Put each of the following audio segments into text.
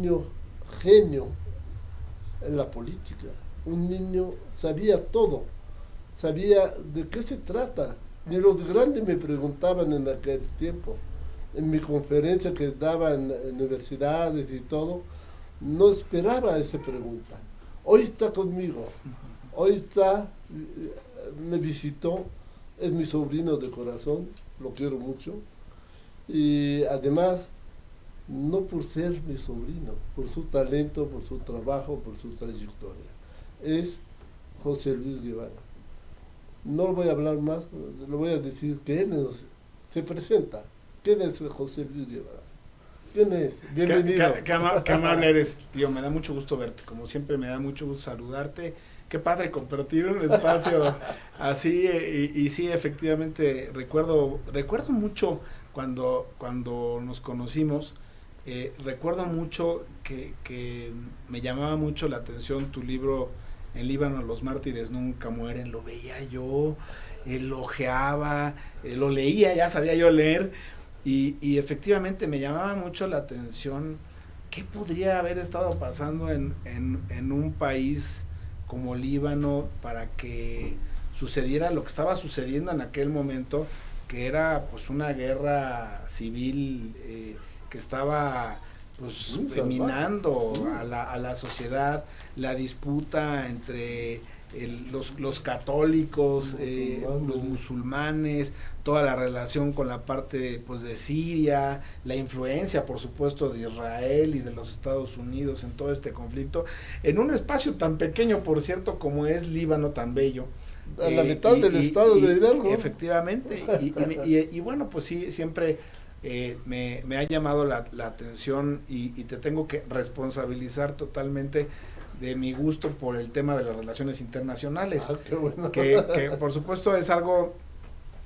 niño genio en la política. Un niño sabía todo, sabía de qué se trata. Ni los grandes me preguntaban en aquel tiempo. En mi conferencia que daba en universidades y todo, no esperaba esa pregunta. Hoy está conmigo, hoy está, me visitó, es mi sobrino de corazón, lo quiero mucho. Y además, no por ser mi sobrino, por su talento, por su trabajo, por su trayectoria. Es José Luis Guevara. No voy a hablar más, le voy a decir que él se presenta. ¿Quién es José Luis Guevara? ¿Quién es? Bienvenido. Qué amable eres, tío. Me da mucho gusto verte. Como siempre, me da mucho gusto saludarte. Qué padre compartir un espacio así. Y sí, efectivamente, recuerdo mucho cuando nos conocimos. Recuerdo mucho que me llamaba mucho la atención tu libro En Líbano los mártires nunca mueren. Lo veía yo, lo ojeaba, lo leía, ya sabía yo leer. Y efectivamente me llamaba mucho la atención qué podría haber estado pasando en un país como Líbano para que sucediera lo que estaba sucediendo en aquel momento, que era pues una guerra civil que estaba pues minando a la sociedad, la disputa entre los católicos, los musulmanes, toda la relación con la parte pues de Siria, la influencia por supuesto de Israel y de los Estados Unidos en todo este conflicto, en un espacio tan pequeño, por cierto, como es Líbano, tan bello. A la mitad del estado de Hidalgo. Efectivamente, y bueno, pues sí, siempre me ha llamado la atención y te tengo que responsabilizar totalmente de mi gusto por el tema de las relaciones internacionales, qué bueno. que por supuesto es algo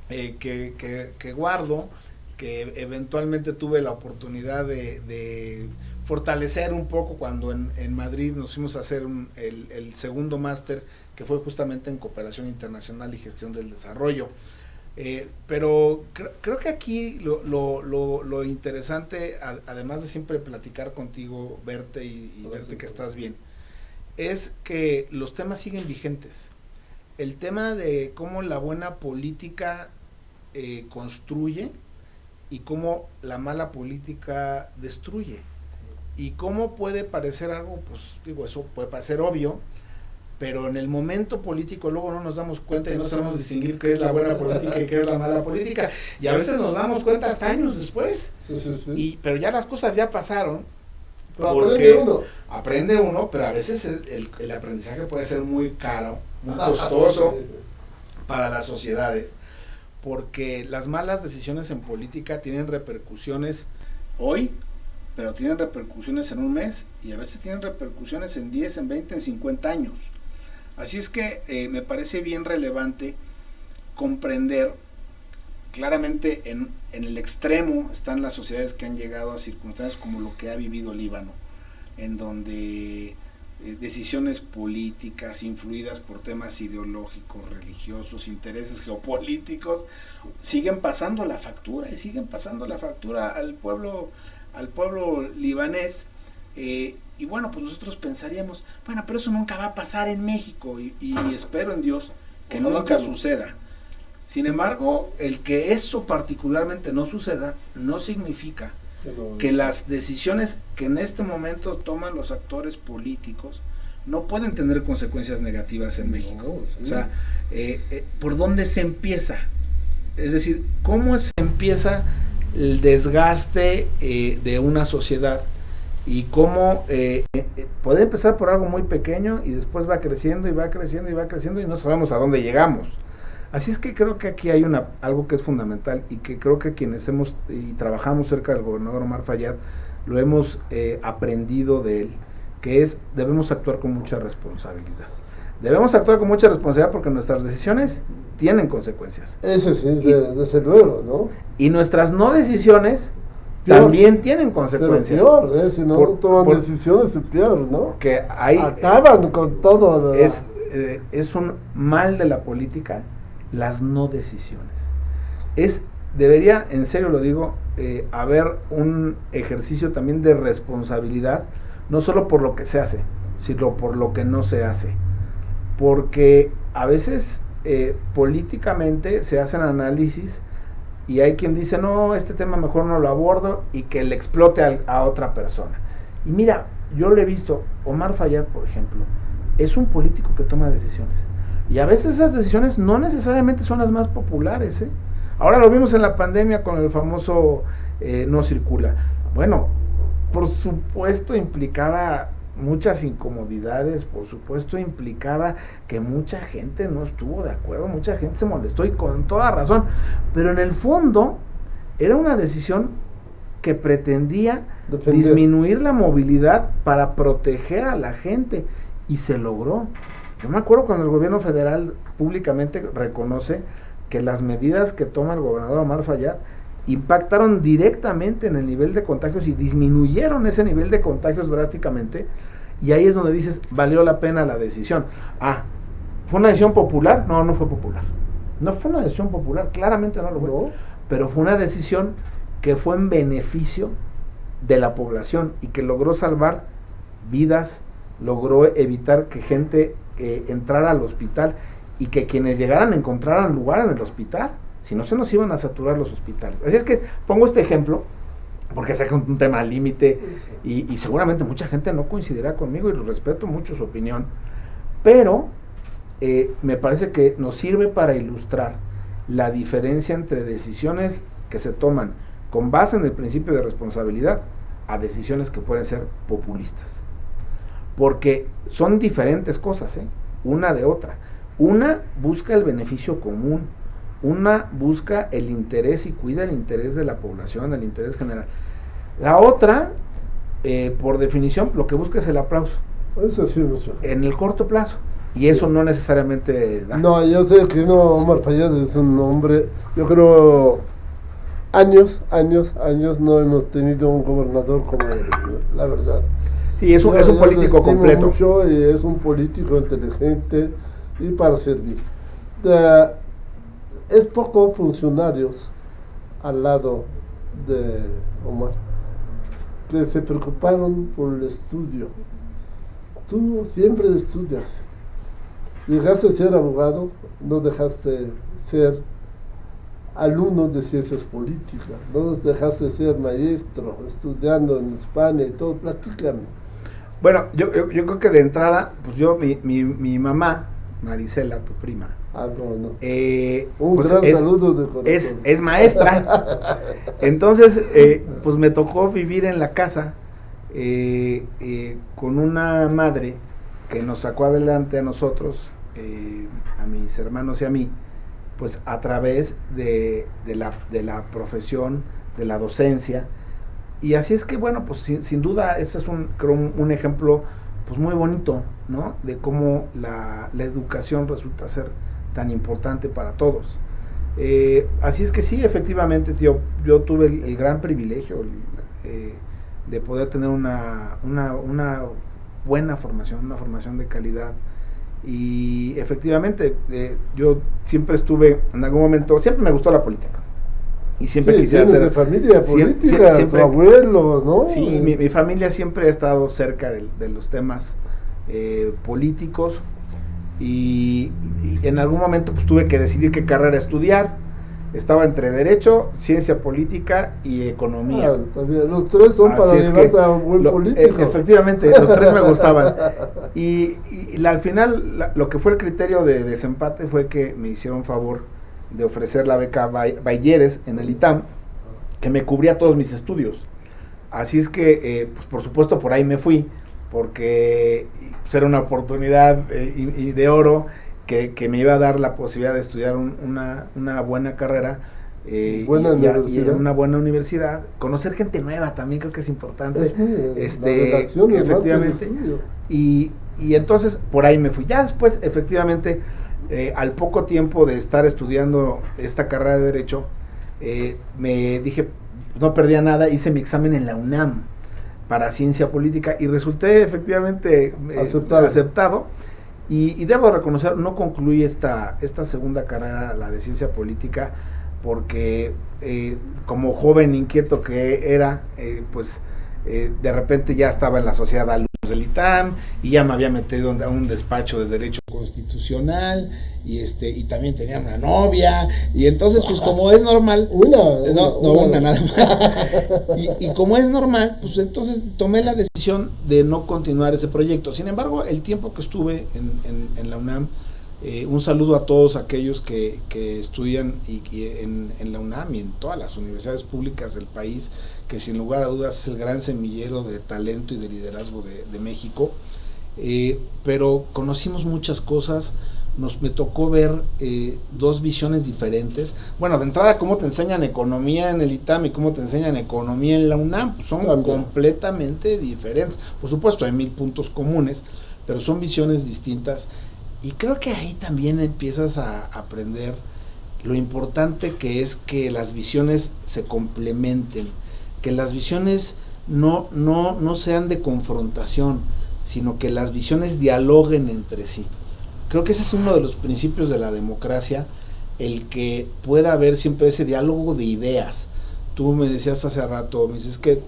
que guardo, que eventualmente tuve la oportunidad de fortalecer un poco cuando en Madrid nos fuimos a hacer el segundo máster, que fue justamente en cooperación internacional y gestión del desarrollo. Pero creo que aquí lo interesante, además de siempre platicar contigo, verte y verte que estás bien, es que los temas siguen vigentes. El tema de cómo la buena política construye y cómo la mala política destruye. Y cómo puede parecer algo, pues digo, eso puede parecer obvio, pero en el momento político luego no nos damos cuenta y no sabemos distinguir qué es la buena política y qué es la mala política. Y a veces nos damos cuenta hasta años después. Sí. Pero ya las cosas ya pasaron. Pero aprende uno, pero a veces el aprendizaje puede ser muy caro, muy costoso para las sociedades, porque las malas decisiones en política tienen repercusiones hoy, pero tienen repercusiones en un mes, y a veces tienen repercusiones en 10, en 20, en 50 años. Así es que me parece bien relevante comprender claramente en el extremo están las sociedades que han llegado a circunstancias como lo que ha vivido Líbano, en donde decisiones políticas influidas por temas ideológicos, religiosos, intereses geopolíticos, siguen pasando la factura al pueblo libanés. Y bueno, pues nosotros pensaríamos, bueno, pero eso nunca va a pasar en México, y espero en Dios que nunca suceda. Sin embargo, el que eso particularmente no suceda, no significa que las decisiones que en este momento toman los actores políticos no pueden tener consecuencias negativas en México. O sea, ¿por dónde se empieza? Es decir, ¿cómo se empieza el desgaste de una sociedad? Y cómo puede empezar por algo muy pequeño y después va creciendo y va creciendo y va creciendo y no sabemos a dónde llegamos. Así es que creo que aquí hay algo que es fundamental, y que creo que quienes hemos y trabajamos cerca del gobernador Omar Fayad lo hemos aprendido de él, que es debemos actuar con mucha responsabilidad. Debemos actuar con mucha responsabilidad porque nuestras decisiones tienen consecuencias. Eso sí, desde luego, ¿no? Y nuestras no decisiones también tienen consecuencias. Pero peor, si no toman decisiones es peor, ¿no? Que acaban con todo. Es un mal de la política las no decisiones. Debería, en serio lo digo, haber un ejercicio también de responsabilidad no solo por lo que se hace, sino por lo que no se hace. Porque a veces políticamente se hacen análisis y hay quien dice, no, este tema mejor no lo abordo, y que le explote a otra persona. Y mira, yo lo he visto, Omar Fayad, por ejemplo, es un político que toma decisiones. Y a veces esas decisiones no necesariamente son las más populares, ¿eh? Ahora lo vimos en la pandemia con el famoso no circula. Bueno, por supuesto implicaba muchas incomodidades, por supuesto implicaba que mucha gente no estuvo de acuerdo, mucha gente se molestó, y con toda razón, pero en el fondo era una decisión que pretendía disminuir la movilidad para proteger a la gente, y se logró. Yo me acuerdo cuando el gobierno federal públicamente reconoce que las medidas que toma el gobernador Omar Fayad impactaron directamente en el nivel de contagios y disminuyeron ese nivel de contagios drásticamente, y ahí es donde dices, valió la pena la decisión. ¿Fue una decisión popular? No, no fue popular. No fue una decisión popular, claramente no lo fue. No. Pero fue una decisión que fue en beneficio de la población y que logró salvar vidas, logró evitar que gente entrara al hospital y que quienes llegaran encontraran lugar en el hospital. Si no, se nos iban a saturar los hospitales. Así es que pongo este ejemplo porque sé que es un tema límite y seguramente mucha gente no coincidirá conmigo, y respeto mucho su opinión, pero me parece que nos sirve para ilustrar la diferencia entre decisiones que se toman con base en el principio de responsabilidad a decisiones que pueden ser populistas, porque son diferentes cosas, una de otra. Una busca el beneficio común, una busca el interés y cuida el interés de la población, el interés general. La otra, por definición, lo que busca es el aplauso. Eso sí, mucho. En el corto plazo. Y eso no necesariamente da. No, yo sé que no, Omar Fayad es un hombre, yo creo, años no hemos tenido un gobernador como él, la verdad. Sí, es un político completo. Mucho, y es un político inteligente y para servir. Es pocos funcionarios al lado de Omar que se preocuparon por el estudio. Tú siempre estudias. Llegaste a ser abogado, no dejaste ser alumno de ciencias políticas, no dejaste ser maestro, estudiando en España y todo. Platícame. Bueno, yo creo que de entrada, pues mi mamá, Marisela, tu prima, no. Un pues gran saludo de corazón. Es maestra. Entonces, pues me tocó vivir en la casa con una madre que nos sacó adelante a nosotros, a mis hermanos y a mí, pues a través de la profesión, de la docencia. Y así es que, bueno, pues sin duda ese es un ejemplo pues muy bonito, ¿no? De cómo la educación resulta ser tan importante para todos. Así es que sí, efectivamente, tío, yo tuve el gran privilegio de poder tener una buena formación, una formación de calidad. Y efectivamente, yo siempre estuve, en algún momento, siempre me gustó la política. Y siempre quise hacer de familia política, siempre, tu abuelo, ¿no? Sí, mi familia siempre ha estado cerca de los temas políticos, y en algún momento pues tuve que decidir qué carrera estudiar. Estaba entre Derecho, Ciencia Política y Economía. También. Los tres son así para llevarte a un buen político. Efectivamente, los tres me gustaban. Y al final, lo que fue el criterio de desempate fue que me hicieron favor de ofrecer la beca Bayeres en el ITAM, que me cubría todos mis estudios. Así es que, pues por supuesto, por ahí me fui, porque pues, era una oportunidad de oro que me iba a dar la posibilidad de estudiar una buena carrera y en una buena universidad, conocer gente nueva también creo que es importante. Efectivamente. Y entonces por ahí me fui. Ya después, efectivamente, al poco tiempo de estar estudiando esta carrera de Derecho, me dije, no perdía nada, hice mi examen en la UNAM para Ciencia Política y resulté efectivamente aceptado. Y debo reconocer, no concluí esta segunda carrera, la de Ciencia Política, porque como joven inquieto que era, pues de repente ya estaba en la sociedad de alumnos del ITAM y ya me había metido a un despacho de derecho constitucional y también tenía una novia y entonces pues como es normal una nada más y como es normal pues entonces tomé la decisión de no continuar ese proyecto. Sin embargo, el tiempo que estuve en la UNAM, un saludo a todos aquellos que estudian en la UNAM y en todas las universidades públicas del país, que sin lugar a dudas es el gran semillero de talento y de liderazgo de México, pero conocimos muchas cosas. Me tocó ver dos visiones diferentes. Bueno, de entrada, cómo te enseñan economía en el ITAM y cómo te enseñan economía en la UNAM, pues son completamente diferentes. Por supuesto, hay 1000 puntos comunes, pero son visiones distintas. Y creo que ahí también empiezas a aprender lo importante que es que las visiones se complementen, que las visiones no sean de confrontación, sino que las visiones dialoguen entre sí. Creo que ese es uno de los principios de la democracia, el que pueda haber siempre ese diálogo de ideas. Tú me decías hace rato, me dices que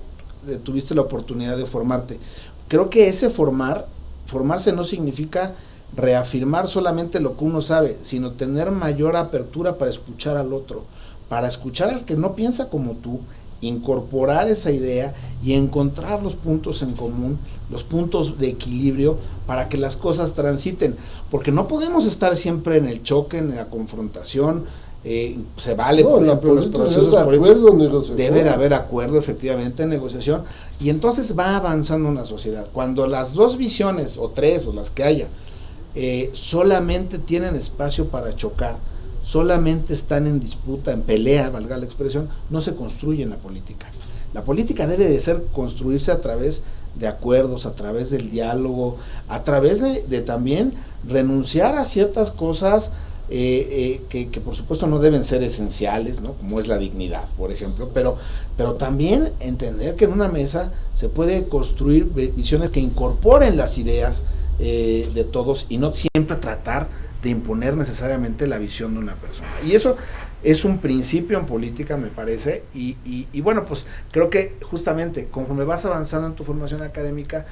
tuviste la oportunidad de formarte. Creo que ese formarse no significa reafirmar solamente lo que uno sabe, sino tener mayor apertura para escuchar al otro, para escuchar al que no piensa como tú, incorporar esa idea y encontrar los puntos en común, los puntos de equilibrio para que las cosas transiten, porque no podemos estar siempre en el choque, en la confrontación. Se vale, por ejemplo, los procesos políticos, debe de haber acuerdo, efectivamente, negociación, y entonces va avanzando una sociedad. Cuando las dos visiones, o tres, o las que haya, solamente tienen espacio para chocar, solamente están en disputa, en pelea, valga la expresión, no se construye en la política. La política debe de construirse a través de acuerdos, a través del diálogo, a través de también renunciar a ciertas cosas que por supuesto no deben ser esenciales, ¿no? Como es la dignidad, por ejemplo, pero también entender que en una mesa se puede construir visiones que incorporen las ideas de todos y no siempre tratar de imponer necesariamente la visión de una persona. Y eso es un principio en política, me parece, y bueno, pues creo que justamente conforme vas avanzando en tu formación académica,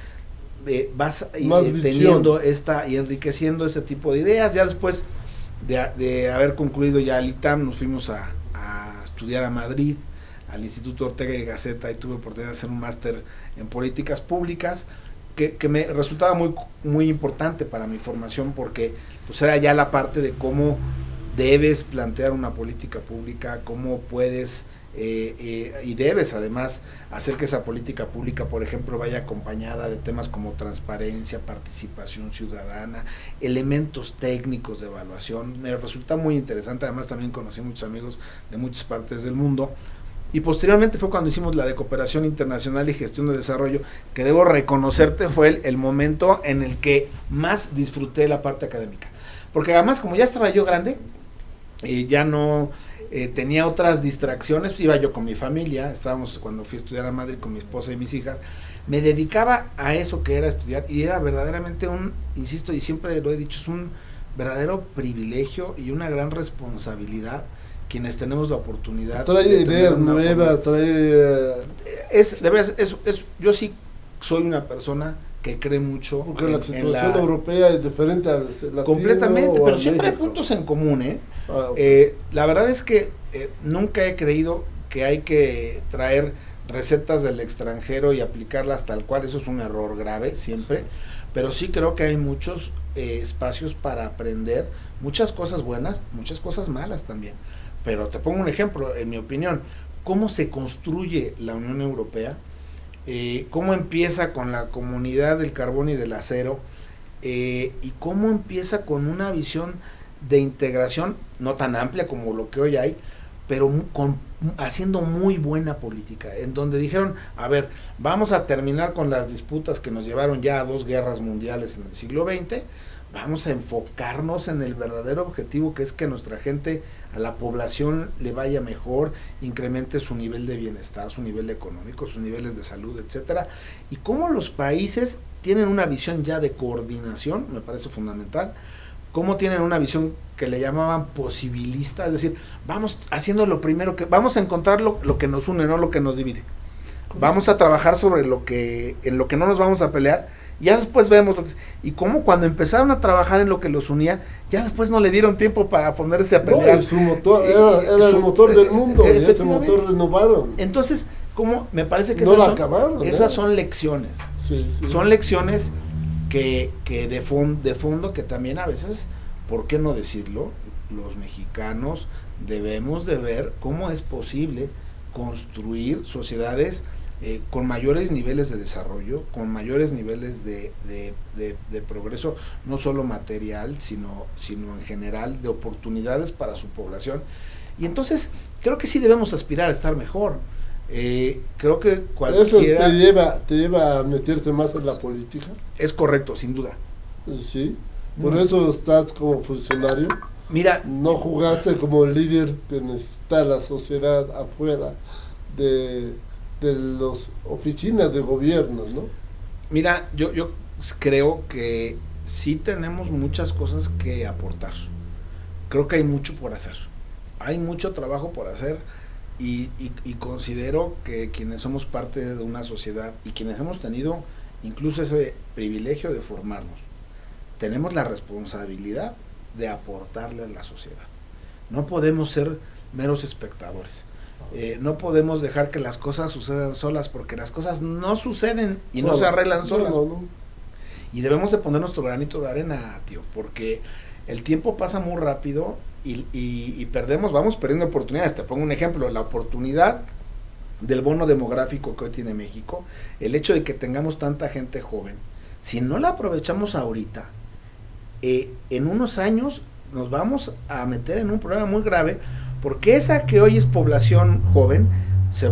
vas teniendo y enriqueciendo este tipo de ideas. Ya después de haber concluido ya el ITAM, nos fuimos a estudiar a Madrid, al Instituto Ortega y Gasset, y tuve oportunidad de hacer un máster en políticas públicas, que me resultaba muy, muy importante para mi formación, porque pues era ya la parte de cómo debes plantear una política pública, cómo puedes y debes además hacer que esa política pública, por ejemplo, vaya acompañada de temas como transparencia, participación ciudadana, elementos técnicos de evaluación. Me resulta muy interesante. Además también conocí muchos amigos de muchas partes del mundo. Y posteriormente fue cuando hicimos la de cooperación internacional y gestión de desarrollo, que debo reconocerte fue el momento en el que más disfruté la parte académica. Porque además, como ya estaba yo grande, ya no tenía otras distracciones, iba yo con mi familia, estábamos cuando fui a estudiar a Madrid con mi esposa y mis hijas, me dedicaba a eso que era estudiar, y era verdaderamente insisto, y siempre lo he dicho, es un verdadero privilegio y una gran responsabilidad quienes tenemos la oportunidad. Trae ideas nuevas, yo sí soy una persona que cree mucho. Porque la situación europea es diferente a la completamente, pero siempre hay puntos en común, okay. La verdad es que nunca he creído que hay que traer recetas del extranjero y aplicarlas tal cual. Eso es un error grave siempre, pero sí creo que hay muchos espacios para aprender, muchas cosas buenas, muchas cosas malas también. Pero te pongo un ejemplo, en mi opinión, cómo se construye la Unión Europea, cómo empieza con la comunidad del carbón y del acero, y cómo empieza con una visión de integración no tan amplia como lo que hoy hay, pero haciendo muy buena política, en donde dijeron, a ver, vamos a terminar con las disputas que nos llevaron ya a 2 guerras mundiales en el siglo XX, vamos a enfocarnos en el verdadero objetivo, que es que nuestra gente, a la población le vaya mejor, incremente su nivel de bienestar, su nivel económico, sus niveles de salud, etcétera. Y cómo los países tienen una visión ya de coordinación, me parece fundamental, cómo tienen una visión que le llamaban posibilista, es decir, vamos haciendo lo primero, vamos a encontrar lo que nos une, no lo que nos divide. vamos a trabajar sobre en lo que no nos vamos a pelear, ya después vemos y cómo cuando empezaron a trabajar en lo que los unía, ya después no le dieron tiempo para ponerse a pelear. No, su motor era el motor del mundo, y ese motor renovaron. Entonces, ¿cómo? Me parece que no esas son lecciones. Sí. Son lecciones que de fondo que también a veces, ¿por qué no decirlo? Los mexicanos debemos de ver cómo es posible construir sociedades con mayores niveles de desarrollo, con mayores niveles de progreso, no solo material, sino en general, de oportunidades para su población. Y entonces, creo que sí debemos aspirar a estar mejor. Creo que cualquiera... ¿Eso te lleva a meterte más en la política? Es correcto, sin duda. Sí, por eso estás como funcionario. Mira, no jugaste como el líder que necesita la sociedad afuera de las oficinas de gobierno, ¿no? Mira, yo creo que sí tenemos muchas cosas que aportar. Creo que hay mucho por hacer. Hay mucho trabajo por hacer y considero que quienes somos parte de una sociedad y quienes hemos tenido incluso ese privilegio de formarnos, tenemos la responsabilidad de aportarle a la sociedad. No podemos ser meros espectadores. No podemos dejar que las cosas sucedan solas, porque las cosas no suceden y no se arreglan solas. No. Y debemos de poner nuestro granito de arena, tío, porque el tiempo pasa muy rápido y vamos perdiendo oportunidades. Te pongo un ejemplo, la oportunidad del bono demográfico que hoy tiene México, el hecho de que tengamos tanta gente joven, si no la aprovechamos ahorita, en unos años nos vamos a meter en un problema muy grave, porque esa que hoy es población joven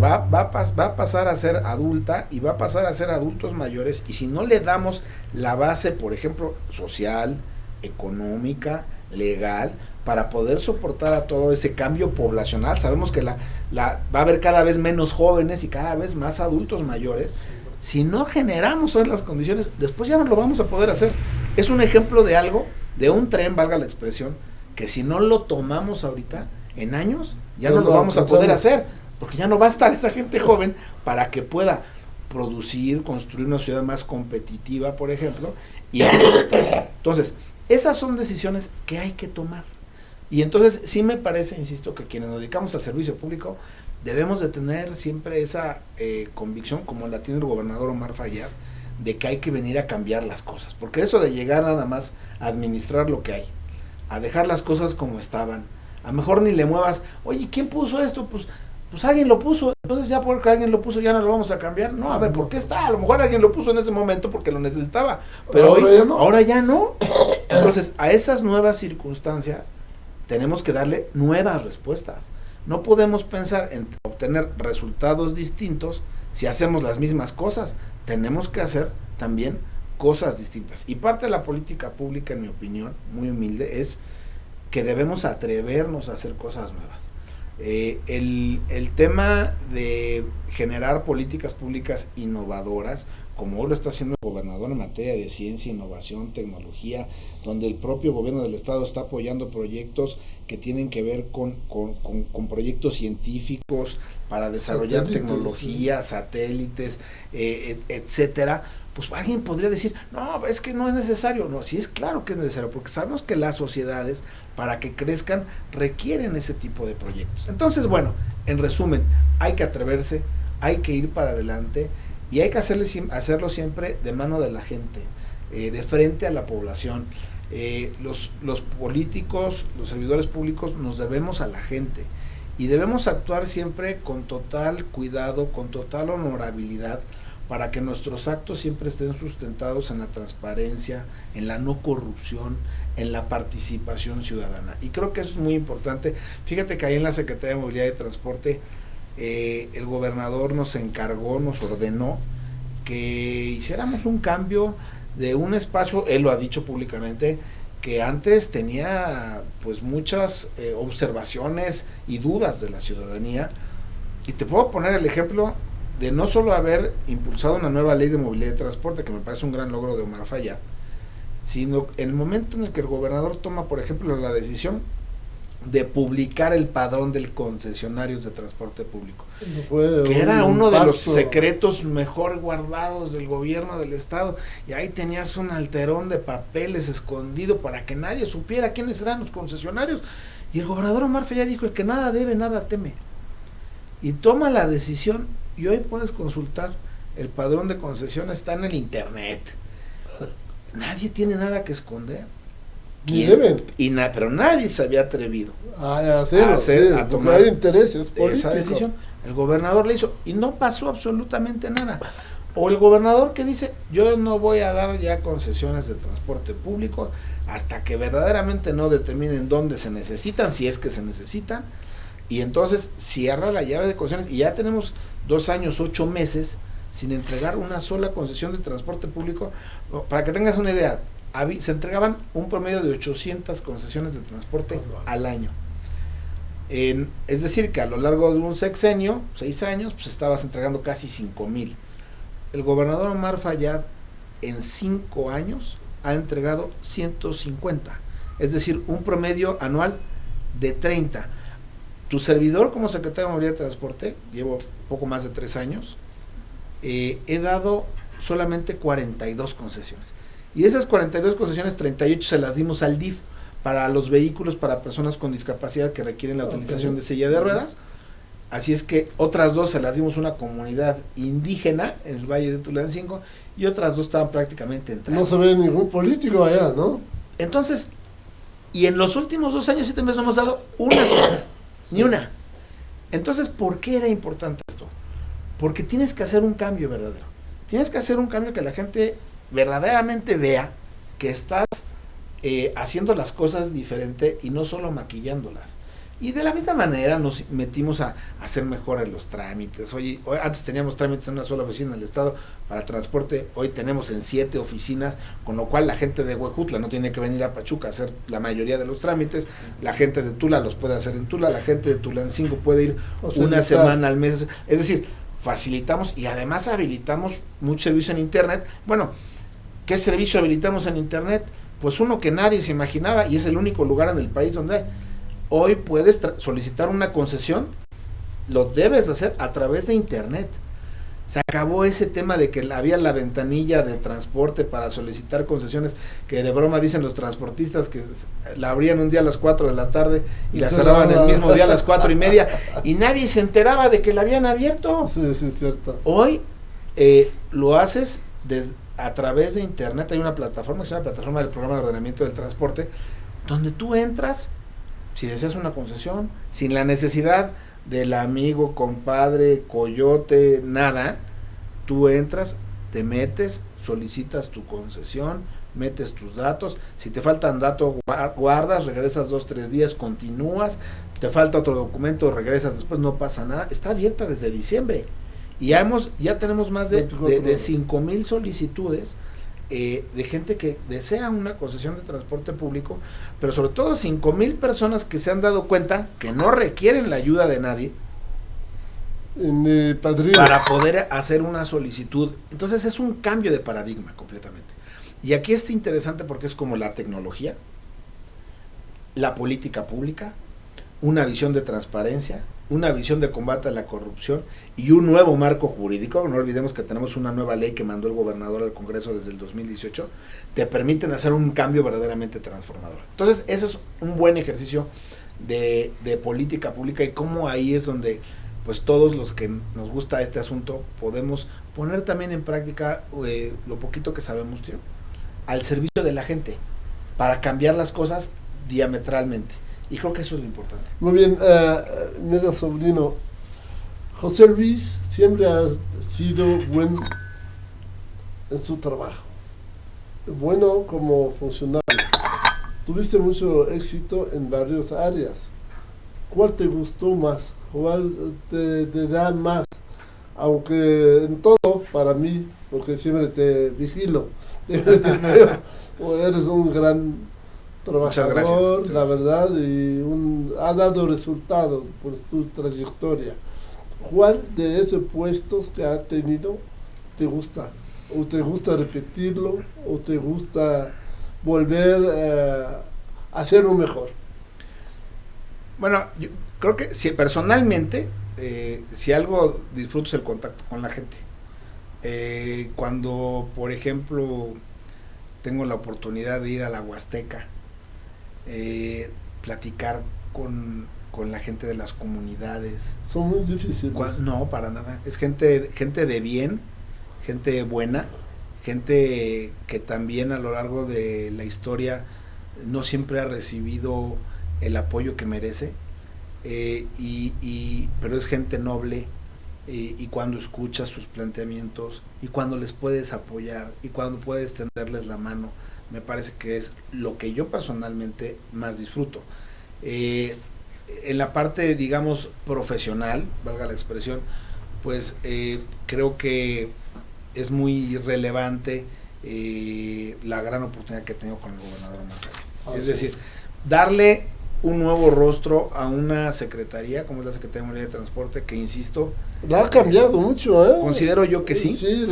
va a pasar a ser adulta y va a pasar a ser adultos mayores, y si no le damos la base, por ejemplo, social, económica, legal, para poder soportar a todo ese cambio poblacional, sabemos que va a haber cada vez menos jóvenes y cada vez más adultos mayores. Si no generamos las condiciones, después ya no lo vamos a poder hacer. Es un ejemplo de algo, de un tren, valga la expresión, que si no lo tomamos ahorita, en años, ya no lo vamos a poder hacer, porque ya no va a estar esa gente joven para que pueda producir, construir una ciudad más competitiva, por ejemplo, y entonces, esas son decisiones que hay que tomar. Y entonces, sí me parece, insisto, que quienes nos dedicamos al servicio público, debemos de tener siempre esa convicción, como la tiene el gobernador Omar Fayad, de que hay que venir a cambiar las cosas, porque eso de llegar nada más a administrar lo que hay, a dejar las cosas como estaban, a mejor ni le muevas, oye, ¿quién puso esto? Pues alguien lo puso, entonces ya porque alguien lo puso ya no lo vamos a cambiar. No, a ver, ¿por qué está? A lo mejor alguien lo puso en ese momento porque lo necesitaba, pero ahora ya no. Entonces, a esas nuevas circunstancias tenemos que darle nuevas respuestas. No podemos pensar en obtener resultados distintos si hacemos las mismas cosas. Tenemos que hacer también cosas distintas. Y parte de la política pública, en mi opinión, muy humilde, es que debemos atrevernos a hacer cosas nuevas. El tema de generar políticas públicas innovadoras, como hoy lo está haciendo el gobernador en materia de ciencia, innovación, tecnología, donde el propio gobierno del estado está apoyando proyectos que tienen que ver con proyectos científicos para desarrollar tecnología, satélites, etcétera. Pues alguien podría decir, no, es que no es necesario. No, sí es claro que es necesario, porque sabemos que las sociedades, para que crezcan, requieren ese tipo de proyectos. Entonces, bueno, en resumen, hay que atreverse, hay que ir para adelante, y hay que hacerlo siempre de mano de la gente, de frente a la población. Los políticos, los servidores públicos, nos debemos a la gente, y debemos actuar siempre con total cuidado, con total honorabilidad, para que nuestros actos siempre estén sustentados en la transparencia, en la no corrupción, en la participación ciudadana. Y creo que eso es muy importante. Fíjate que ahí en la Secretaría de Movilidad y Transporte, el gobernador nos encargó, nos ordenó que hiciéramos un cambio de un espacio, él lo ha dicho públicamente, que antes tenía pues muchas observaciones y dudas de la ciudadanía. Y te puedo poner el ejemplo de no solo haber impulsado una nueva ley de movilidad y transporte, que me parece un gran logro de Omar Fayad, sino en el momento en el que el gobernador toma, por ejemplo, la decisión de publicar el padrón de concesionarios de transporte público, Fue que era un uno de los impacto. secretos mejor guardados del gobierno del estado, y ahí tenías un alterón de papeles escondido para que nadie supiera quiénes eran los concesionarios, y el gobernador Omar Fayad dijo: el que nada debe, nada teme, y toma la decisión, y hoy puedes consultar el padrón de concesiones, está en el internet, nadie tiene nada que esconder. Ni deben. Pero nadie se había atrevido A hacerlo, hacer, sí, a porque tomar hay intereses esa políticos. decisión. El gobernador le hizo y no pasó absolutamente nada. O el gobernador que dice: yo no voy a dar ya concesiones de transporte público hasta que verdaderamente no determinen dónde se necesitan, si es que se necesitan, y entonces cierra la llave de concesiones, y ya tenemos 2 años, 8 meses sin entregar una sola concesión de transporte público. Para que tengas una idea, se entregaban un promedio de 800 concesiones de transporte al año. Es decir, que a lo largo de un sexenio, 6 años, pues estabas entregando casi 5,000. El gobernador Omar Fayad en 5 años ha entregado 150, es decir, un promedio anual de 30. Tu servidor como secretario de Movilidad y Transporte, llevo poco más de 3 años, he dado solamente 42 concesiones. Y esas 42 concesiones, 38 se las dimos al DIF para los vehículos para personas con discapacidad que requieren la utilización de silla de ruedas. Así es que otras 2 se las dimos a una comunidad indígena en el Valle de Tulancingo, y otras 2 estaban prácticamente entradas. No se ve ningún político allá, ¿no? Entonces, y en los últimos 2 años, 7 meses, no hemos dado una sola, ni una. Entonces, ¿por qué era importante esto? Porque tienes que hacer un cambio verdadero. Tienes que hacer un cambio que la gente verdaderamente vea que estás haciendo las cosas diferente y no solo maquillándolas. Y de la misma manera nos metimos a hacer mejor en los trámites. Hoy antes teníamos trámites en una sola oficina del estado para transporte, hoy tenemos en 7 oficinas, con lo cual la gente de Huejutla no tiene que venir a Pachuca a hacer la mayoría de los trámites, la gente de Tula los puede hacer en Tula, la gente de Tulancingo puede ir una semana al mes, es decir, facilitamos y además habilitamos mucho servicio en internet. Bueno, ¿qué servicio habilitamos en internet? Pues uno que nadie se imaginaba, y es el único lugar en el país donde hay. Hoy puedes solicitar una concesión, lo debes hacer a través de internet. Se acabó ese tema de que había la ventanilla de transporte para solicitar concesiones, que de broma dicen los transportistas que la abrían un día a las 4 de la tarde y la cerraban el mismo día a las 4:30, y nadie se enteraba de que la habían abierto. Sí, sí, es cierto. Hoy lo haces a través de internet. Hay una plataforma que se llama Plataforma del Programa de Ordenamiento del Transporte, donde tú entras, si deseas una concesión, sin la necesidad del amigo, compadre, coyote, nada. Tú entras, te metes, solicitas tu concesión, metes tus datos, si te faltan datos guardas, regresas 2-3 días, continúas, te falta otro documento, regresas después, no pasa nada. Está abierta desde diciembre y ya tenemos más de 5,000 solicitudes de gente que desea una concesión de transporte público, pero sobre todo 5,000 personas que se han dado cuenta que no requieren la ayuda de nadie para poder hacer una solicitud. Entonces es un cambio de paradigma completamente. Y aquí es interesante porque es como la tecnología, la política pública, una visión de transparencia, una visión de combate a la corrupción y un nuevo marco jurídico. No olvidemos que tenemos una nueva ley que mandó el gobernador al Congreso desde el 2018, te permiten hacer un cambio verdaderamente transformador. Entonces, eso es un buen ejercicio de política pública, y cómo ahí es donde pues todos los que nos gusta este asunto podemos poner también en práctica lo poquito que sabemos, tío, al servicio de la gente, para cambiar las cosas diametralmente. Y creo que eso es lo importante. Muy bien, mira, sobrino, José Luis siempre ha sido bueno en su trabajo, bueno como funcionario. Tuviste mucho éxito en varias áreas. ¿Cuál te gustó más? ¿Cuál te da más? Aunque en todo, para mí, porque siempre te vigilo, siempre te veo, eres un gran trabajador, gracias. La verdad, y ha dado resultados por tu trayectoria. ¿Cuál de esos puestos que ha tenido te gusta? ¿O te gusta repetirlo? ¿O te gusta volver a hacerlo mejor? Bueno, yo creo que si personalmente, si algo disfruto es el contacto con la gente. Cuando, por ejemplo, tengo la oportunidad de ir a la Huasteca, platicar con la gente de las comunidades. Son muy difíciles. No, para nada. Es gente de bien, gente buena, gente que también a lo largo de la historia no siempre ha recibido el apoyo que merece, pero es gente noble, y cuando escuchas sus planteamientos y cuando les puedes apoyar y cuando puedes tenderles la mano, me parece que es lo que yo personalmente más disfruto. En la parte, digamos, profesional, valga la expresión, pues creo que es muy relevante la gran oportunidad que tengo con el gobernador Marcelo. Es decir, darle un nuevo rostro a una secretaría como es la Secretaría de Transporte, que insisto, la ha cambiado mucho, ¿eh? Considero yo que sí. Sí,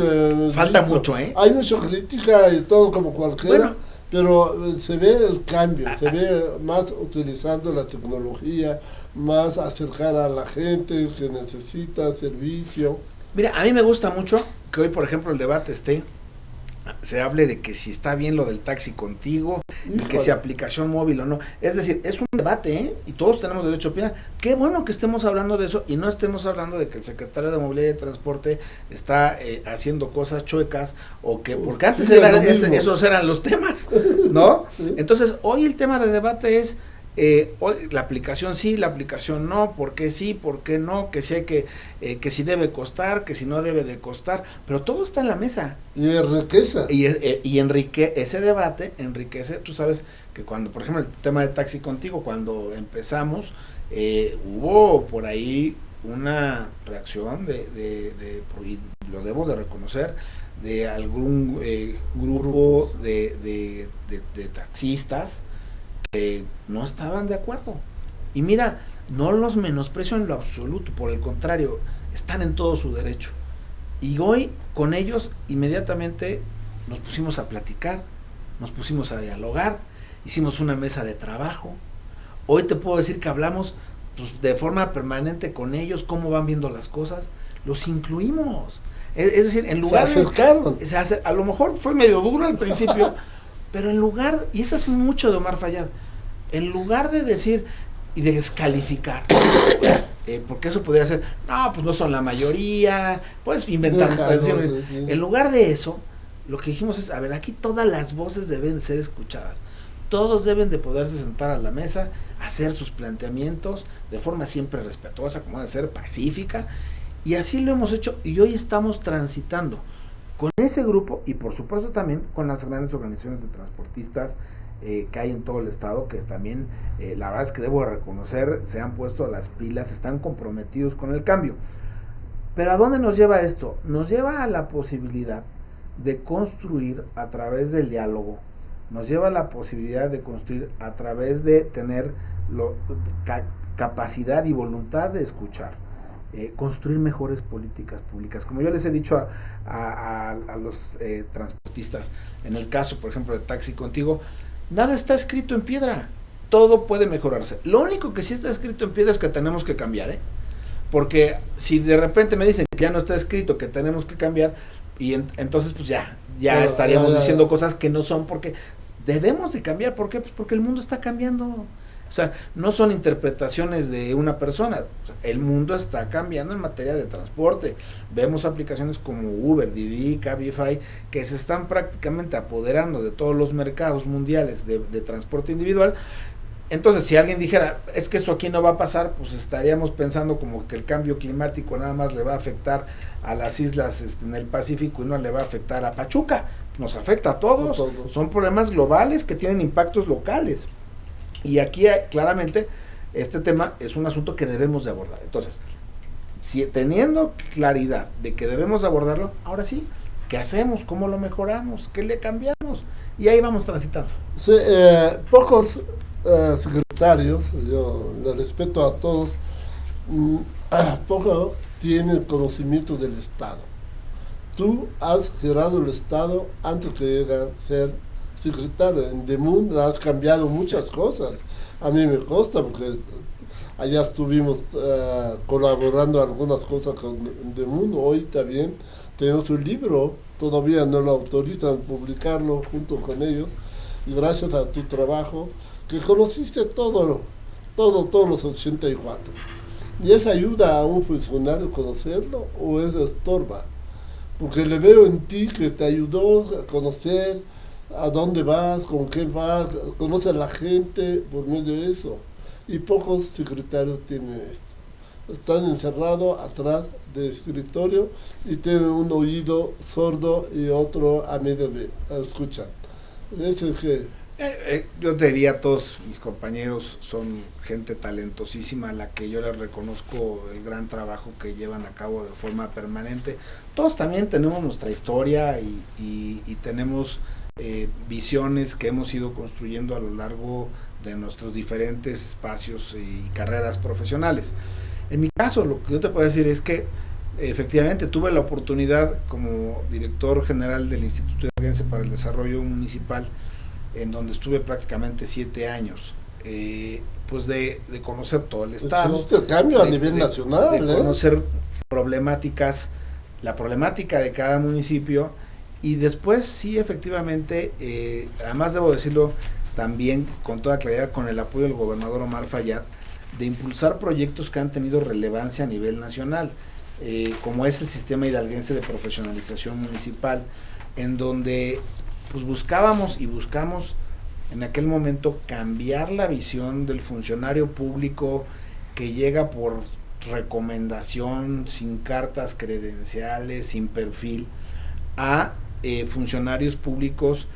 falta mucho, ¿eh? Hay mucha crítica y todo como cualquiera, bueno, pero se ve el cambio, se ve más utilizando la tecnología, más acercar a la gente que necesita servicio. Mira, a mí me gusta mucho que hoy, por ejemplo, el debate se hable de que si está bien lo del taxi contigo, y que si aplicación móvil o no. Es decir, es un debate, ¿eh? Y todos tenemos derecho a opinar. Qué bueno que estemos hablando de eso y no estemos hablando de que el secretario de Movilidad y Transporte está haciendo cosas chuecas, o que, porque antes esos eran los temas, ¿no? Sí. Entonces, hoy el tema de debate es hoy la aplicación sí, la aplicación no, por qué sí, por qué no, que si hay que si debe costar, que si no debe de costar, pero todo está en la mesa. Y enriquece. Y ese debate enriquece. Tú sabes que cuando, por ejemplo, el tema de taxi contigo, cuando empezamos, hubo por ahí una reacción y lo debo de reconocer, de algún grupo de taxistas que no estaban de acuerdo. Y mira, no los menosprecio en lo absoluto, por el contrario, están en todo su derecho. Y hoy con ellos inmediatamente nos pusimos a platicar, nos pusimos a dialogar, hicimos una mesa de trabajo. Hoy te puedo decir que hablamos pues, de forma permanente con ellos, cómo van viendo las cosas, los incluimos. Es decir, en lugar de... a lo mejor fue medio duro al principio, pero en lugar, y eso es mucho de Omar Fayad, en lugar de decir y de descalificar, porque eso podría ser, no, pues no son la mayoría, puedes inventar, en lugar de eso, lo que dijimos es, a ver, aquí todas las voces deben ser escuchadas, todos deben de poderse sentar a la mesa, hacer sus planteamientos de forma siempre respetuosa, como debe ser, pacífica, y así lo hemos hecho, y hoy estamos transitando con ese grupo y por supuesto también con las grandes organizaciones de transportistas que hay en todo el estado, que también la verdad es que debo reconocer, se han puesto las pilas, están comprometidos con el cambio. Pero ¿a dónde nos lleva esto? Nos lleva a la posibilidad de construir a través del diálogo, nos lleva a la posibilidad de construir a través de tener capacidad y voluntad de escuchar. Construir mejores políticas públicas. Como yo les he dicho a los transportistas, en el caso, por ejemplo, de Taxi Contigo, nada está escrito en piedra, todo puede mejorarse. Lo único que sí está escrito en piedra es que tenemos que cambiar, porque si de repente me dicen que ya no está escrito, que tenemos que cambiar, y entonces pues ya estaríamos diciendo cosas que no son, porque debemos de cambiar. ¿Por qué? Pues porque el mundo está cambiando. O sea, no son interpretaciones de una persona, o sea, el mundo está cambiando en materia de transporte. Vemos aplicaciones como Uber, Didi, Cabify, que se están prácticamente apoderando de todos los mercados mundiales de transporte individual. Entonces, si alguien dijera, es que esto aquí no va a pasar, pues estaríamos pensando como que el cambio climático nada más le va a afectar a las islas en el Pacífico y no le va a afectar a Pachuca. Nos afecta a todos, son problemas globales que tienen impactos locales. Y aquí claramente este tema es un asunto que debemos de abordar. Entonces, si teniendo claridad de que debemos abordarlo, ahora sí, ¿qué hacemos? ¿Cómo lo mejoramos? ¿Qué le cambiamos? Y ahí vamos transitando. Sí, pocos secretarios, yo le respeto a todos, pocos tienen conocimiento del Estado. Tú has gerado el Estado antes que llegue a ser secretario. En DEMUN has cambiado muchas cosas. A mí me consta porque allá estuvimos colaborando algunas cosas con el mundo. Hoy también tenemos un libro, todavía no lo autorizan publicarlo junto con ellos, y gracias a tu trabajo, que conociste todos los 84. ¿Y eso ayuda a un funcionario conocerlo o eso estorba? Porque le veo en ti que te ayudó a conocer a dónde vas, con qué vas, conoce a la gente por medio de eso. Y pocos secretarios tienen esto. Están encerrados atrás del escritorio y tienen un oído sordo y otro a medio de escuchan. Eso es que... Yo te diría, todos mis compañeros son gente talentosísima a la que yo les reconozco el gran trabajo que llevan a cabo de forma permanente. Todos también tenemos nuestra historia y tenemos visiones que hemos ido construyendo a lo largo de nuestros diferentes espacios y carreras profesionales. En mi caso, lo que yo te puedo decir es que efectivamente tuve la oportunidad como director general del Instituto Hidalguense para el Desarrollo Municipal, en donde estuve prácticamente 7 años, pues de conocer todo el estado. Existe cambio a nivel nacional. De conocer problemáticas, la problemática de cada municipio, y después sí, efectivamente, además debo decirlo también con toda claridad, con el apoyo del gobernador Omar Fayad, de impulsar proyectos que han tenido relevancia a nivel nacional, como es el Sistema Hidalguense de Profesionalización Municipal, en donde pues buscamos en aquel momento cambiar la visión del funcionario público que llega por recomendación, sin cartas credenciales, sin perfil, a funcionarios públicos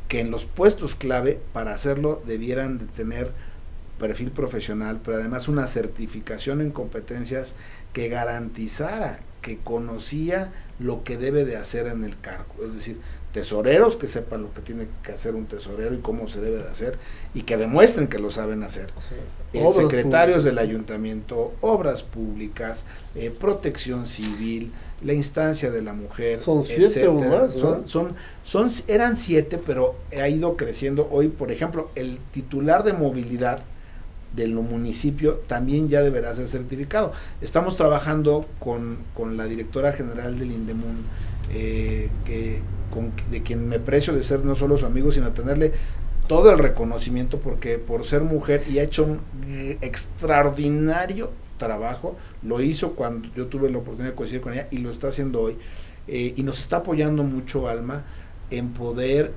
que en los puestos clave para hacerlo debieran de tener perfil profesional, pero además una certificación en competencias que garantizara que conocía lo que debe de hacer en el cargo, es decir, tesoreros que sepan lo que tiene que hacer un tesorero y cómo se debe de hacer y que demuestren que lo saben hacer, sí. Secretarios del ayuntamiento, obras públicas, protección civil, la instancia de la mujer, son 7 o más, ¿no? Eran 7, pero ha ido creciendo. Hoy, por ejemplo, el titular de movilidad del municipio también ya deberá ser certificado. Estamos trabajando con la directora general del INDEMUN, de quien me precio de ser no solo su amigo, sino tenerle todo el reconocimiento, porque por ser mujer y ha hecho un extraordinario trabajo. Lo hizo cuando yo tuve la oportunidad de coincidir con ella y lo está haciendo hoy, y nos está apoyando mucho, Alma, en poder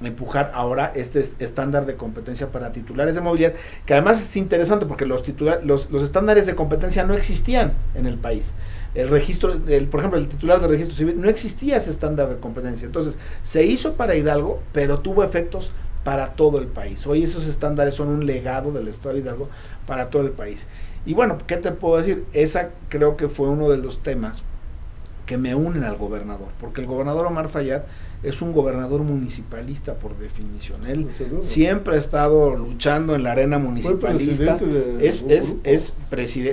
empujar ahora este estándar de competencia para titulares de movilidad, que además es interesante porque los estándares de competencia no existían en el país. El registro, por ejemplo, el titular de registro civil, no existía ese estándar de competencia. Entonces, se hizo para Hidalgo, pero tuvo efectos para todo el país. Hoy esos estándares son un legado del estado de Hidalgo para todo el país. Y bueno, ¿qué te puedo decir? Esa creo que fue uno de los temas que me unen al gobernador, porque el gobernador Omar Fayad es un gobernador municipalista por definición. Él siempre ha estado luchando en la arena municipalista.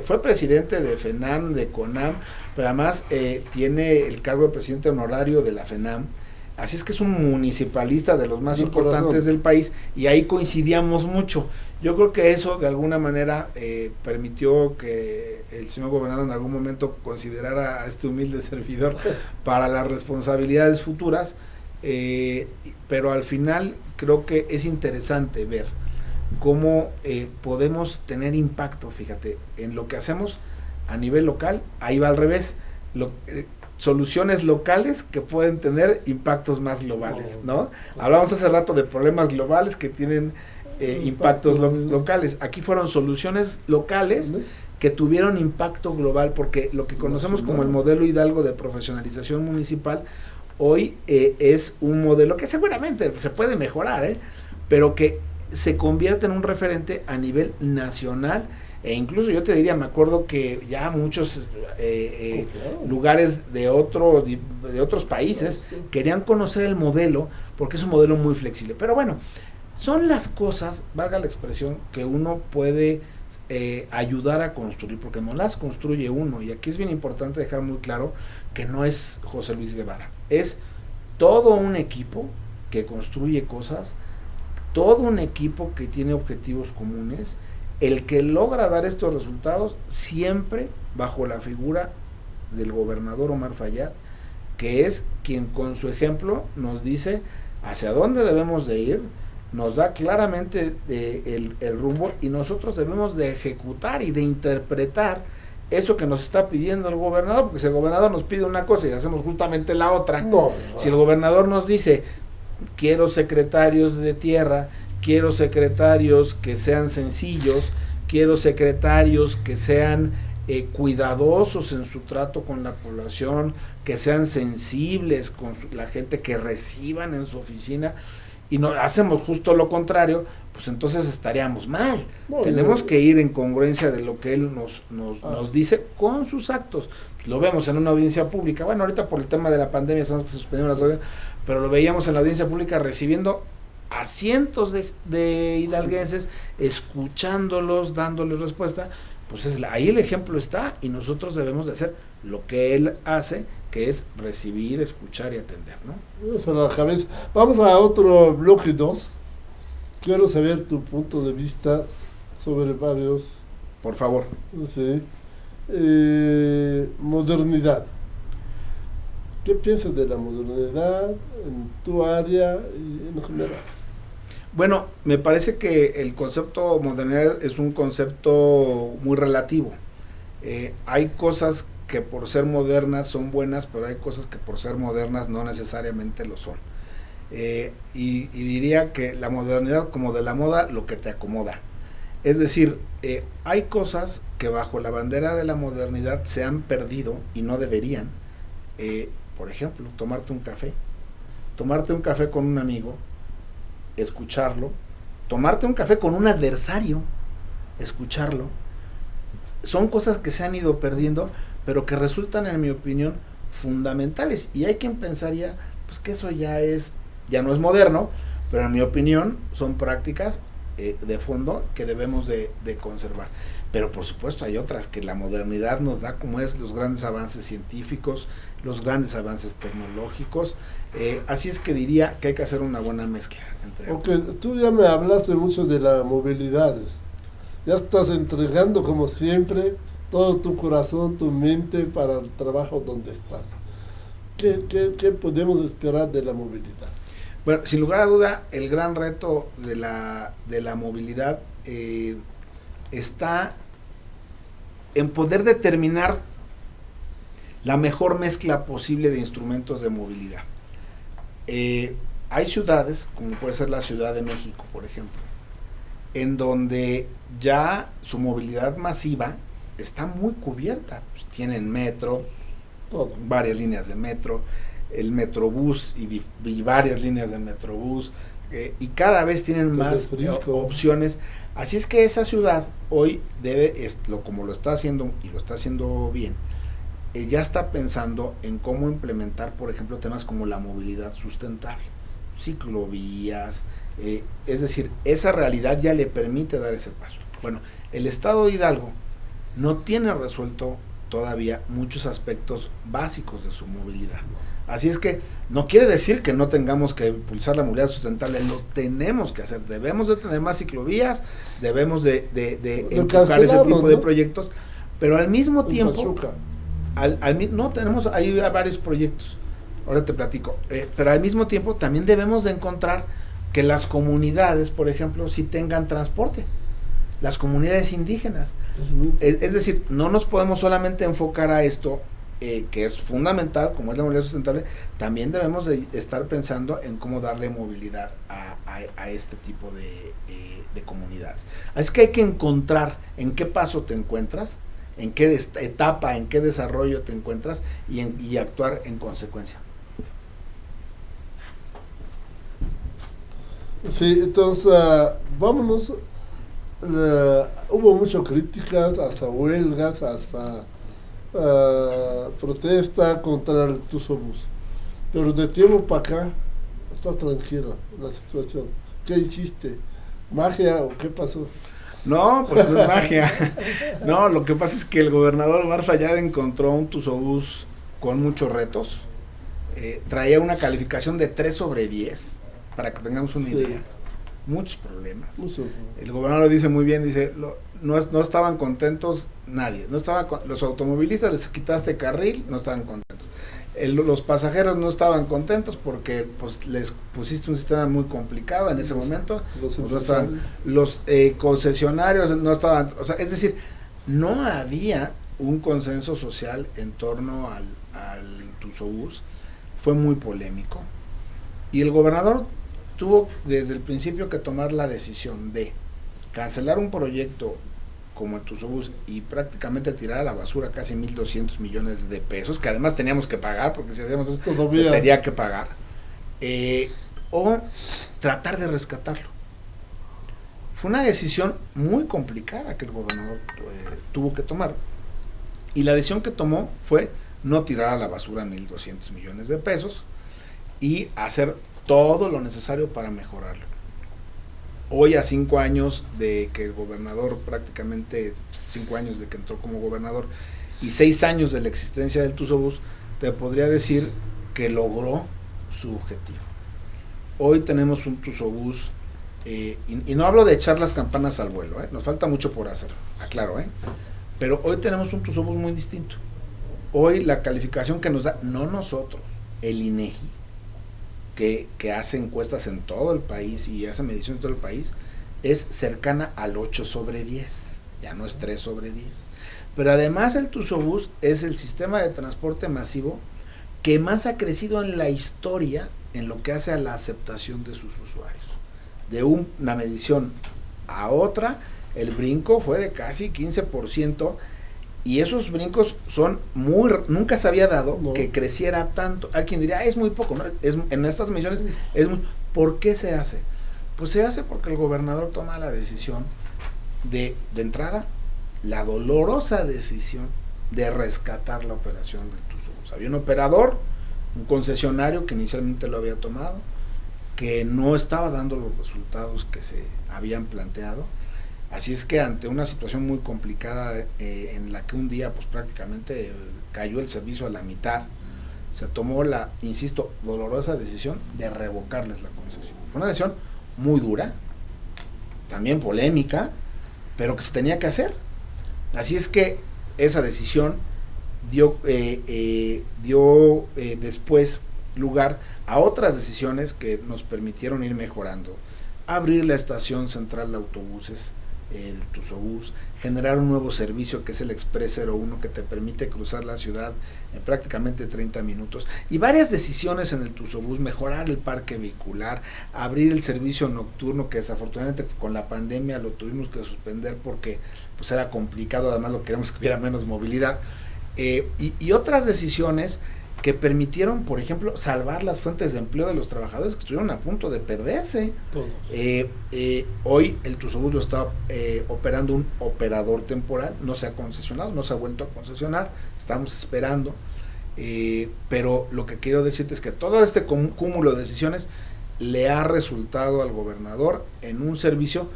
Fue presidente de FENAM, de CONAM, pero además tiene el cargo de presidente honorario de la FENAM. Así es que es un municipalista de los más importantes del país, y ahí coincidíamos mucho. Yo creo que eso de alguna manera permitió que el señor gobernador en algún momento considerara a este humilde servidor para las responsabilidades futuras, pero al final creo que es interesante ver cómo podemos tener impacto, fíjate, en lo que hacemos a nivel local. Ahí va al revés, soluciones locales que pueden tener impactos más globales, ¿no? Hablamos hace rato de problemas globales que tienen impactos locales. Aquí fueron soluciones locales que tuvieron impacto global, porque lo que conocemos como el modelo Hidalgo de profesionalización municipal hoy es un modelo que seguramente se puede mejorar, pero que se convierte en un referente a nivel nacional. E incluso yo te diría, me acuerdo que ya muchos lugares de otros países querían conocer el modelo, porque es un modelo muy flexible. Pero bueno, son las cosas, valga la expresión, que uno puede ayudar a construir, porque no las construye uno. Y aquí es bien importante dejar muy claro que no es José Luis Guevara, es todo un equipo que construye cosas, todo un equipo que tiene objetivos comunes, el que logra dar estos resultados siempre bajo la figura del gobernador Omar Fayad, que es quien con su ejemplo nos dice hacia dónde debemos de ir, nos da claramente el rumbo, y nosotros debemos de ejecutar y de interpretar eso que nos está pidiendo el gobernador, porque si el gobernador nos pide una cosa y hacemos justamente la otra, si el gobernador nos dice quiero secretarios de tierra, quiero secretarios que sean sencillos, quiero secretarios que sean cuidadosos en su trato con la población, que sean sensibles con la gente que reciban en su oficina, y no hacemos justo lo contrario, pues entonces estaríamos mal. Tenemos que ir en congruencia de lo que él nos dice con sus actos. Lo vemos en una audiencia pública, bueno, ahorita por el tema de la pandemia sabemos que se suspendieron las audiencias, pero lo veíamos en la audiencia pública recibiendo a cientos de hidalguenses, escuchándolos, dándoles respuesta. Pues ahí el ejemplo está, y nosotros debemos de hacer lo que él hace, que es recibir, escuchar y atender, ¿no? Eso la cabeza. Vamos a otro bloque 2. Quiero saber tu punto de vista sobre varios. Por favor. Sí. Modernidad. ¿Qué piensas de la modernidad en tu área y en general? Bueno, me parece que el concepto modernidad es un concepto muy relativo. Hay cosas que por ser modernas son buenas, pero hay cosas que por ser modernas no necesariamente lo son. Y diría que la modernidad, como de la moda, lo que te acomoda. Es decir, hay cosas que bajo la bandera de la modernidad se han perdido y no deberían. Por ejemplo, tomarte un café con un amigo, escucharlo, tomarte un café con un adversario, escucharlo. Son cosas que se han ido perdiendo, pero que resultan, en mi opinión, fundamentales. Y hay quien pensaría, pues que eso ya no es moderno, pero en mi opinión son prácticas de fondo que debemos de conservar. Pero por supuesto hay otras que la modernidad nos da, como es los grandes avances científicos, los grandes avances tecnológicos. Así es que diría que hay que hacer una buena mezcla entre Ok, tú ya me hablaste mucho de la movilidad. Ya estás entregando, como siempre, todo tu corazón, tu mente para el trabajo donde estás. ¿Qué podemos esperar de la movilidad? Bueno, sin lugar a duda, el gran reto de la movilidad está en poder determinar la mejor mezcla posible de instrumentos de movilidad. Hay ciudades, como puede ser la Ciudad de México, por ejemplo, en donde ya su movilidad masiva está muy cubierta. Pues tienen metro, varias líneas de metro, el metrobús y varias líneas de metrobús, y cada vez tienen más opciones. Así es que esa ciudad hoy como lo está haciendo, y lo está haciendo bien, ya está pensando en cómo implementar, por ejemplo, temas como la movilidad sustentable, ciclovías, es decir, esa realidad ya le permite dar ese paso. Bueno, el estado de Hidalgo no tiene resuelto todavía muchos aspectos básicos de su movilidad. Así es que no quiere decir que no tengamos que impulsar la movilidad sustentable, lo tenemos que hacer, debemos de tener más ciclovías, debemos de empujar ese tipo de proyectos, pero al mismo tiempo, hay varios proyectos, ahora te platico, pero al mismo tiempo también debemos de encontrar que las comunidades, por ejemplo, sí tengan transporte, las comunidades indígenas, es decir, no nos podemos solamente enfocar a esto, que es fundamental, como es la movilidad sustentable, también debemos de estar pensando en cómo darle movilidad a este tipo de comunidades. Así que hay que encontrar en qué paso te encuentras, en qué etapa, en qué desarrollo te encuentras, y actuar en consecuencia. Sí, entonces vámonos. Hubo muchas críticas, hasta huelgas, hasta protesta contra el Tusobús, pero de tiempo para acá está tranquila la situación. ¿Qué hiciste? ¿Magia o qué pasó? No, pues no es magia. No, lo que pasa es que el gobernador Omar Fayad encontró un Tusobús con muchos retos. Traía una calificación de 3/10, para que tengamos una idea. muchos problemas. Mucho. El gobernador lo dice muy bien, dice, no estaban contentos nadie, los automovilistas les quitaste carril, no estaban contentos. Los pasajeros no estaban contentos porque pues les pusiste un sistema muy complicado en ese momento. Los concesionarios no estaban, o sea, es decir, no había un consenso social en torno al Tusobús. Fue muy polémico y el gobernador tuvo desde el principio que tomar la decisión de cancelar un proyecto como el Tusobús y prácticamente tirar a la basura casi 1.200 millones de pesos, que además teníamos que pagar, porque si hacíamos eso, se tenía que pagar, o tratar de rescatarlo. Fue una decisión muy complicada que el gobernador tuvo que tomar, y la decisión que tomó fue no tirar a la basura 1.200 millones de pesos y hacer todo lo necesario para mejorarlo. Hoy, a 5 años de que el gobernador, prácticamente 5 años de que entró como gobernador y 6 años de la existencia del Tusobús, te podría decir que logró su objetivo. Hoy tenemos un Tusobús, y no hablo de echar las campanas al vuelo, nos falta mucho por hacer, aclaro, pero hoy tenemos un Tusobús muy distinto. Hoy la calificación que nos da, no nosotros, el INEGI, que hace encuestas en todo el país y hace mediciones en todo el país, es cercana al 8/10, ya no es 3/10. Pero además el Tusobús es el sistema de transporte masivo que más ha crecido en la historia en lo que hace a la aceptación de sus usuarios. De una medición a otra, el brinco fue de casi 15%, y esos brincos son nunca se había dado que creciera tanto. Hay quien diría, es muy poco, ¿no? En estas mediciones ¿por qué se hace? Pues se hace porque el gobernador toma la decisión de entrada, la dolorosa decisión de rescatar la operación del Tusobús. Había un operador, un concesionario que inicialmente lo había tomado, que no estaba dando los resultados que se habían planteado. Así es que ante una situación muy complicada, en la que un día pues prácticamente cayó el servicio a la mitad, se tomó la, insisto, dolorosa decisión de revocarles la concesión. Fue una decisión muy dura, también polémica, pero que se tenía que hacer. Así es que esa decisión dio después lugar a otras decisiones que nos permitieron ir mejorando. Abrir la estación central de autobuses, el Tusobús, generar un nuevo servicio que es el Express 01, que te permite cruzar la ciudad en prácticamente 30 minutos, y varias decisiones en el Tusobús, mejorar el parque vehicular, abrir el servicio nocturno, que desafortunadamente con la pandemia lo tuvimos que suspender porque pues era complicado, además lo queríamos que hubiera menos movilidad, y otras decisiones que permitieron, por ejemplo, salvar las fuentes de empleo de los trabajadores que estuvieron a punto de perderse. Hoy el Tusobús lo está operando un operador temporal, no se ha concesionado, no se ha vuelto a concesionar, estamos esperando, pero lo que quiero decirte es que todo este cúmulo de decisiones le ha resultado al gobernador en un servicio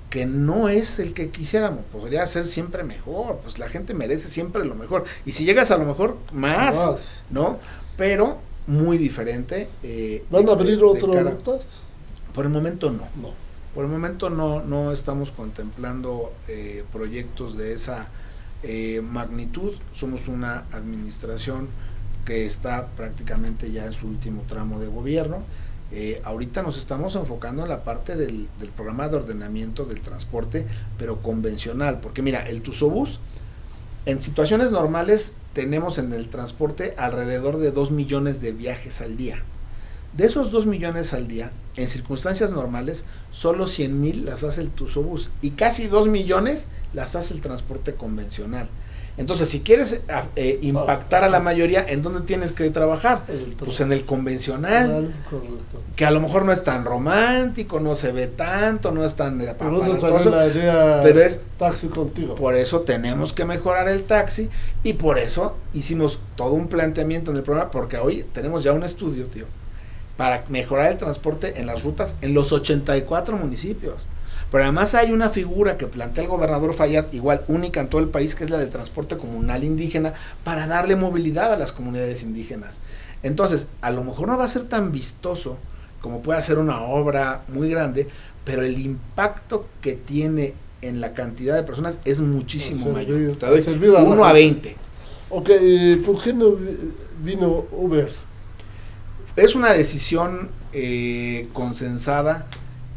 que no es el que quisiéramos, podría ser siempre mejor, pues la gente merece siempre lo mejor, y si llegas a lo mejor, más, ¿no? Pero muy diferente. ¿Van a abrir otras rutas? Por el momento no. Por el momento no estamos contemplando proyectos de esa magnitud. Somos una administración que está prácticamente ya en su último tramo de gobierno. Ahorita nos estamos enfocando en la parte del programa de ordenamiento del transporte, pero convencional, porque mira, el Tusobús, en situaciones normales tenemos en el transporte alrededor de 2 millones de viajes al día. De esos 2 millones al día, en circunstancias normales, solo 100,000 las hace el Tusobús, y casi 2 millones las hace el transporte convencional. Entonces, si quieres impactar a la mayoría, ¿en dónde tienes que trabajar? Pues en el convencional, que a lo mejor no es tan romántico, no se ve tanto, no es tan aparatoso, pero es taxi contigo. Por eso tenemos que mejorar el taxi, y por eso hicimos todo un planteamiento en el programa, porque hoy tenemos ya un estudio, para mejorar el transporte en las rutas en los 84 municipios. Pero además hay una figura que plantea el gobernador Fayad, igual única en todo el país, que es la del transporte comunal indígena, para darle movilidad a las comunidades indígenas. Entonces, a lo mejor no va a ser tan vistoso como puede ser una obra muy grande, pero el impacto que tiene en la cantidad de personas es muchísimo mayor. Te doy servir a 1 a 20. Ok, ¿por qué no vino Uber? Es una decisión consensada,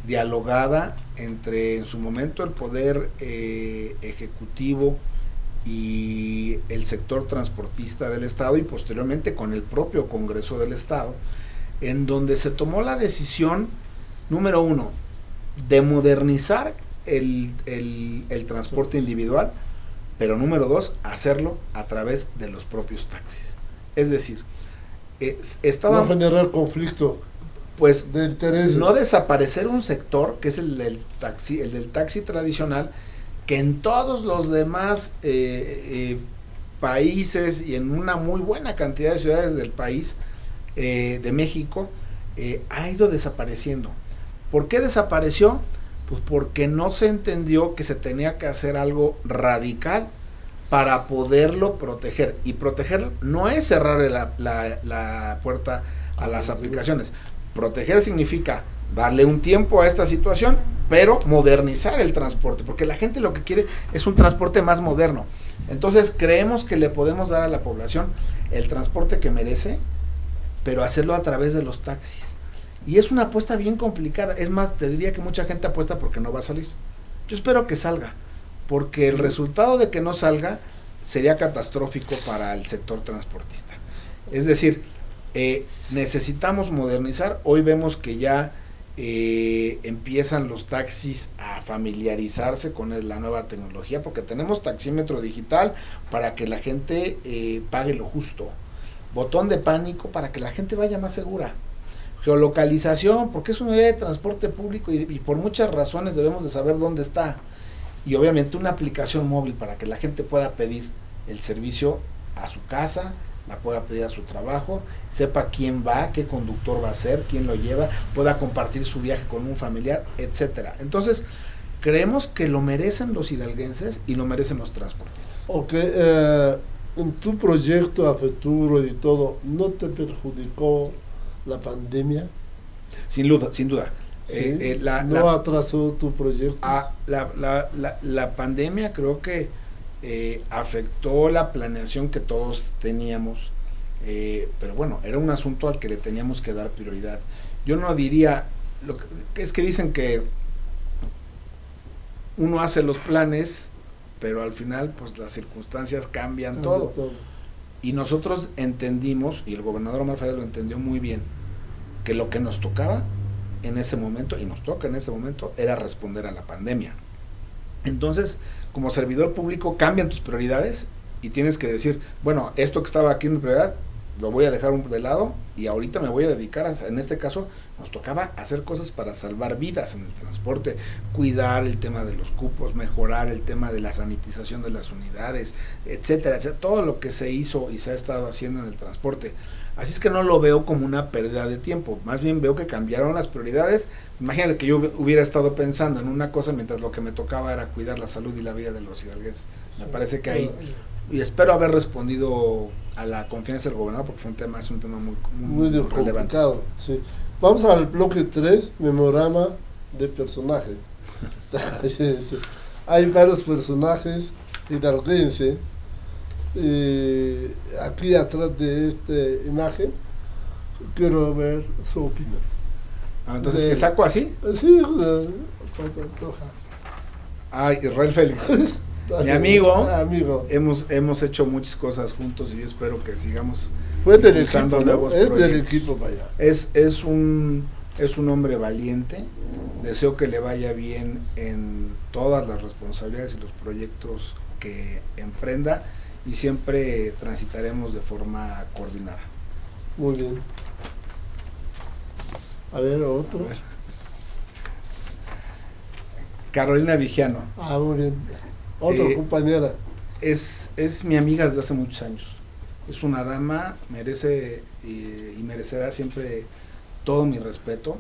dialogada entre en su momento el poder ejecutivo y el sector transportista del Estado y posteriormente con el propio Congreso del Estado, en donde se tomó la decisión, número 1, de modernizar el transporte individual, pero número 2, hacerlo a través de los propios taxis. Es decir, no generar conflicto pues de intereses. No desaparecer un sector que es el del taxi tradicional, que en todos los demás países y en una muy buena cantidad de ciudades del país, de México, ha ido desapareciendo. ¿Por qué desapareció? Pues porque no se entendió que se tenía que hacer algo radical para poderlo proteger. Y proteger no es cerrarle la puerta a las aplicaciones. Proteger significa darle un tiempo a esta situación, pero modernizar el transporte, porque la gente lo que quiere es un transporte más moderno. Entonces creemos que le podemos dar a la población el transporte que merece, pero hacerlo a través de los taxis. Y es una apuesta bien complicada. Es más, te diría que mucha gente apuesta porque no va a salir. Yo espero que salga, porque el resultado de que no salga sería catastrófico para el sector transportista. Es decir, necesitamos modernizar. Hoy vemos que ya empiezan los taxis a familiarizarse con la nueva tecnología, porque tenemos taxímetro digital para que la gente pague lo justo, botón de pánico para que la gente vaya más segura, geolocalización porque es una unidad de transporte público y por muchas razones debemos de saber dónde está, y obviamente una aplicación móvil para que la gente pueda pedir el servicio a su casa, la pueda pedir a su trabajo, sepa quién va, qué conductor va a ser, quién lo lleva, pueda compartir su viaje con un familiar, etcétera. Entonces, creemos que lo merecen los hidalguenses y lo merecen los transportistas. Ok, en tu proyecto a futuro y todo, ¿no te perjudicó la pandemia? Sin duda, sin duda. ¿Sí? ¿No atrasó tu proyecto? La pandemia creo que afectó la planeación que todos teníamos, pero bueno, era un asunto al que le teníamos que dar prioridad. Yo no diría, es que dicen que uno hace los planes, pero al final pues las circunstancias cambian todo. Y nosotros entendimos, y el gobernador Omar Fayad lo entendió muy bien, que lo que nos tocaba en ese momento, y nos toca en ese momento, era responder a la pandemia. Entonces, como servidor público, cambian tus prioridades y tienes que decir, bueno, esto que estaba aquí en mi prioridad, lo voy a dejar de lado y ahorita me voy a dedicar en este caso, nos tocaba hacer cosas para salvar vidas en el transporte, cuidar el tema de los cupos, mejorar el tema de la sanitización de las unidades, etcétera, etcétera, todo lo que se hizo y se ha estado haciendo en el transporte. Así es que no lo veo como una pérdida de tiempo, más bien veo que cambiaron las prioridades. Imagínate que yo hubiera estado pensando en una cosa mientras lo que me tocaba era cuidar la salud y la vida de los hidalguenses. Me parece que ahí, y espero haber respondido a la confianza del gobernador, porque es un tema muy relevante. Sí. Vamos al bloque 3, memorama de personajes. Hay varios personajes hidalguenses. Aquí atrás de esta imagen quiero ver su opinión. Entonces, ¿qué saco así? Sí, Israel Félix. Mi amigo, amigo. Hemos hecho muchas cosas juntos y yo espero que sigamos. Fue del equipo, ¿no? Es del equipo para allá. Es un hombre valiente. Deseo que le vaya bien en todas las responsabilidades y los proyectos que emprenda, y siempre transitaremos de forma coordinada. Muy bien. A ver, otro. A ver. Carolina Vigiano. Muy bien. Otra compañera. Es mi amiga desde hace muchos años. Es una dama, merece y merecerá siempre todo mi respeto.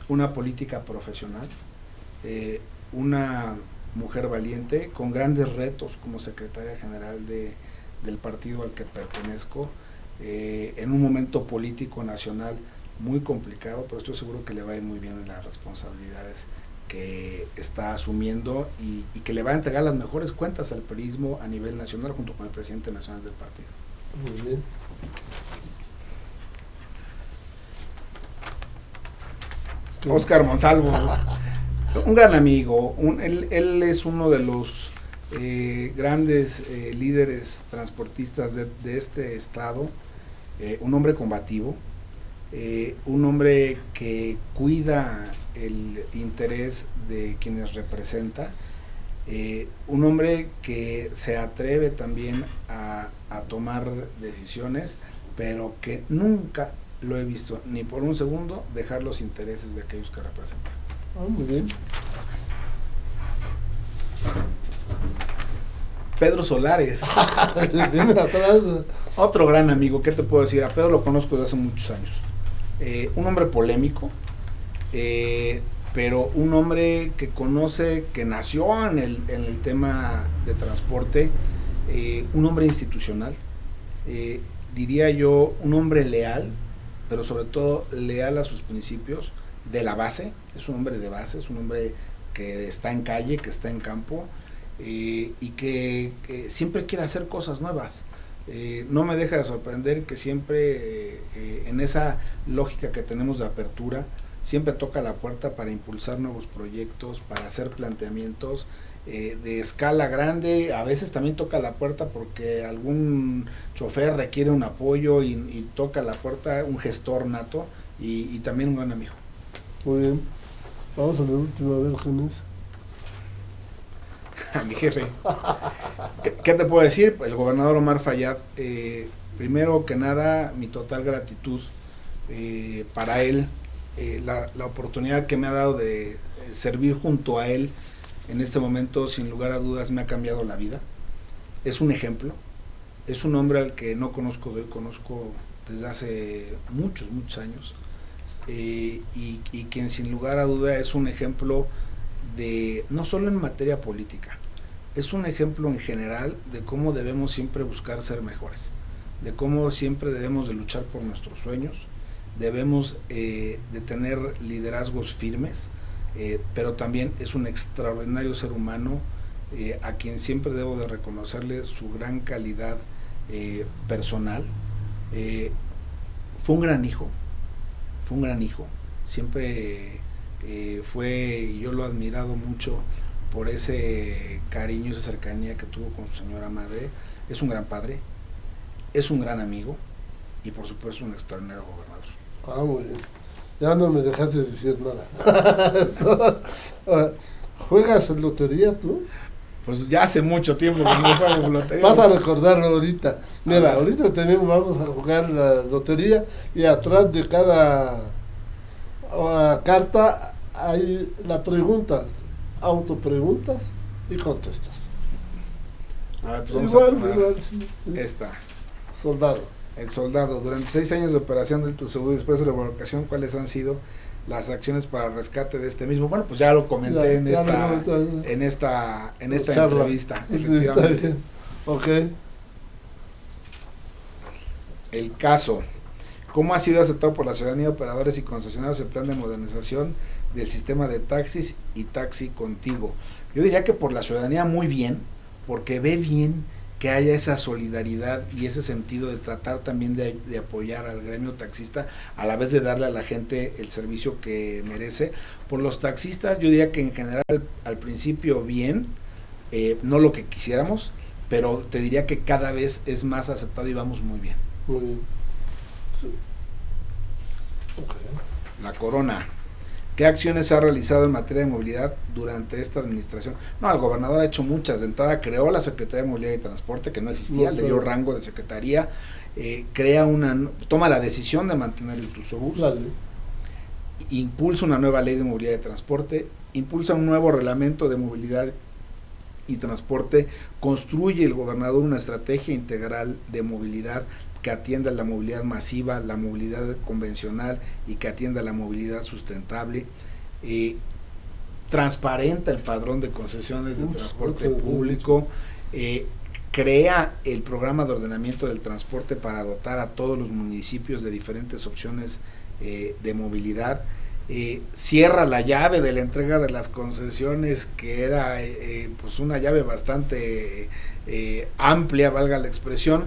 Una política profesional, una mujer valiente, con grandes retos como secretaria general del partido al que pertenezco, en un momento político nacional muy complicado, pero estoy seguro que le va a ir muy bien en las responsabilidades que está asumiendo y que le va a entregar las mejores cuentas al periodismo a nivel nacional junto con el presidente nacional del partido. Muy bien. Óscar Monsalvo, un gran amigo, él es uno de los grandes líderes transportistas de este estado, un hombre combativo, un hombre que cuida el interés de quienes representa, un hombre que se atreve también a tomar decisiones, pero que nunca lo he visto ni por un segundo dejar los intereses de aquellos que representan. Muy bien. Pedro Solares. Viene atrás. Otro gran amigo, ¿qué te puedo decir? A Pedro lo conozco desde hace muchos años. Un hombre polémico, pero un hombre que conoce, que nació en el tema de transporte, un hombre institucional, diría yo, un hombre leal, pero sobre todo leal a sus principios de la base. Es un hombre de base, es un hombre que está en calle, que está en campo, y que siempre quiere hacer cosas nuevas. No me deja de sorprender que siempre en esa lógica que tenemos de apertura, siempre toca la puerta para impulsar nuevos proyectos, para hacer planteamientos de escala grande. A veces también toca la puerta porque algún chofer requiere un apoyo y toca la puerta un gestor nato y también un gran amigo. Muy bien. Vamos a la última vez, ¿quién es? A mi jefe. ¿Qué te puedo decir? El gobernador Omar Fayad, primero que nada, mi total gratitud para él, la oportunidad que me ha dado de servir junto a él en este momento, sin lugar a dudas, me ha cambiado la vida. Es un ejemplo, es un hombre al que no conozco de hoy, conozco desde hace muchos años, y quien sin lugar a duda es un ejemplo de, no solo en materia política, es un ejemplo en general de cómo debemos siempre buscar ser mejores, de cómo siempre debemos de luchar por nuestros sueños, debemos de tener liderazgos firmes, pero también es un extraordinario ser humano a quien siempre debo de reconocerle su gran calidad personal. Fue un gran hijo, siempre fue, y yo lo he admirado mucho por ese cariño, esa cercanía que tuvo con su señora madre. Es un gran padre, es un gran amigo y por supuesto un extraordinario gobernador. Muy bien. Ya no me dejaste decir nada. ¿Juegas en lotería tú? Pues ya hace mucho tiempo que no juego lotería. Vas a recordarlo ahorita. Mira, ahorita vamos a jugar la lotería y atrás de cada carta hay la pregunta, autopreguntas y contestas. A ver, pues igual, sí. Esta. Soldado. El soldado, durante 6 años de operación del Tuxtepec y después de la revocación, ¿cuáles han sido las acciones para el rescate de este mismo? Bueno, pues ya lo comenté en esta entrevista. Está bien. Ok. El caso. ¿Cómo ha sido aceptado por la ciudadanía, operadores y concesionarios el plan de modernización del sistema de taxis y Taxi Contigo? Yo diría que por la ciudadanía muy bien, porque ve bien que haya esa solidaridad y ese sentido de tratar también de apoyar al gremio taxista, a la vez de darle a la gente el servicio que merece. Por los taxistas, yo diría que en general al principio bien, no lo que quisiéramos, pero te diría que cada vez es más aceptado y vamos muy bien. Muy bien. Sí. Okay. La Corona. ¿Qué acciones ha realizado en materia de movilidad durante esta administración? No, el gobernador ha hecho muchas. De entrada creó la Secretaría de Movilidad y Transporte, que no existía, le dio rango de secretaría, toma la decisión de mantener el Tuxtebús, impulsa una nueva ley de movilidad y transporte, impulsa un nuevo reglamento de movilidad y transporte, construye el gobernador una estrategia integral de movilidad que atienda la movilidad masiva, la movilidad convencional y que atienda la movilidad sustentable, transparenta el padrón de concesiones de transporte público, crea el programa de ordenamiento del transporte para dotar a todos los municipios de diferentes opciones de movilidad. Cierra la llave de la entrega de las concesiones, que era pues una llave bastante amplia, valga la expresión.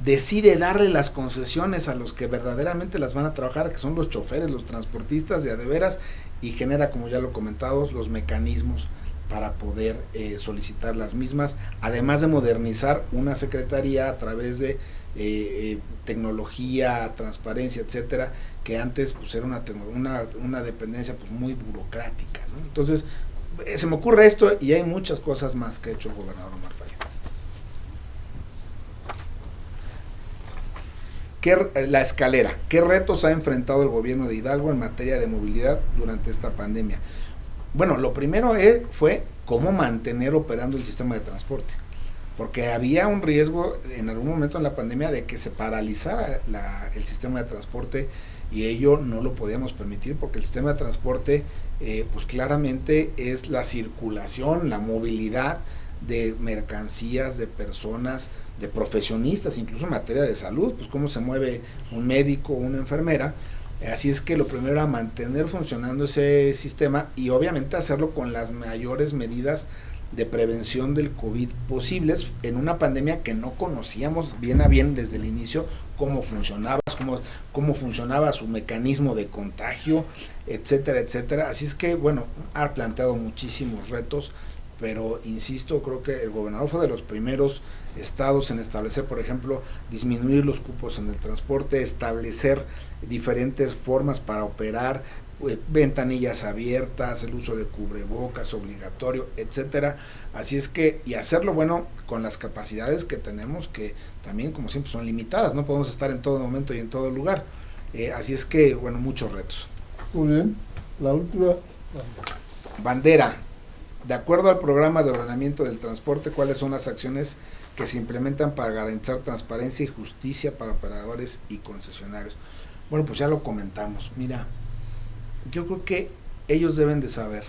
Decide darle las concesiones a los que verdaderamente las van a trabajar, que son los choferes, los transportistas de a de veras, y genera, como ya lo comentado, los mecanismos para poder solicitar las mismas, además de modernizar una secretaría a través de tecnología, transparencia, etcétera, que antes pues era una dependencia pues muy burocrática, ¿no? Entonces se me ocurre esto, y hay muchas cosas más que ha hecho el gobernador Omar Fayad. La escalera, ¿qué retos ha enfrentado el gobierno de Hidalgo en materia de movilidad durante esta pandemia? Bueno, lo primero fue cómo mantener operando el sistema de transporte, porque había un riesgo en algún momento en la pandemia de que se paralizara el sistema de transporte, y ello no lo podíamos permitir, porque el sistema de transporte pues claramente es la circulación, la movilidad de mercancías, de personas, de profesionistas, incluso en materia de salud, pues cómo se mueve un médico o una enfermera. Así es que lo primero era mantener funcionando ese sistema, y obviamente hacerlo con las mayores medidas de prevención del COVID posibles, en una pandemia que no conocíamos bien a bien desde el inicio cómo funcionaba su mecanismo de contagio, etcétera, etcétera. Así es que, bueno, ha planteado muchísimos retos, pero insisto, creo que el gobernador fue de los primeros estados en establecer, por ejemplo, disminuir los cupos en el transporte, establecer diferentes formas para operar, ventanillas abiertas, el uso de cubrebocas obligatorio, etcétera. Así es que, y hacerlo, bueno, con las capacidades que tenemos, que también, como siempre, son limitadas, no podemos estar en todo momento y en todo lugar. Así es que, bueno, muchos retos. Muy bien, la última. Bandera. De acuerdo al programa de ordenamiento del transporte, ¿cuáles son las acciones que se implementan para garantizar transparencia y justicia para operadores y concesionarios? Bueno, pues ya lo comentamos. Mira, yo creo que ellos deben de saber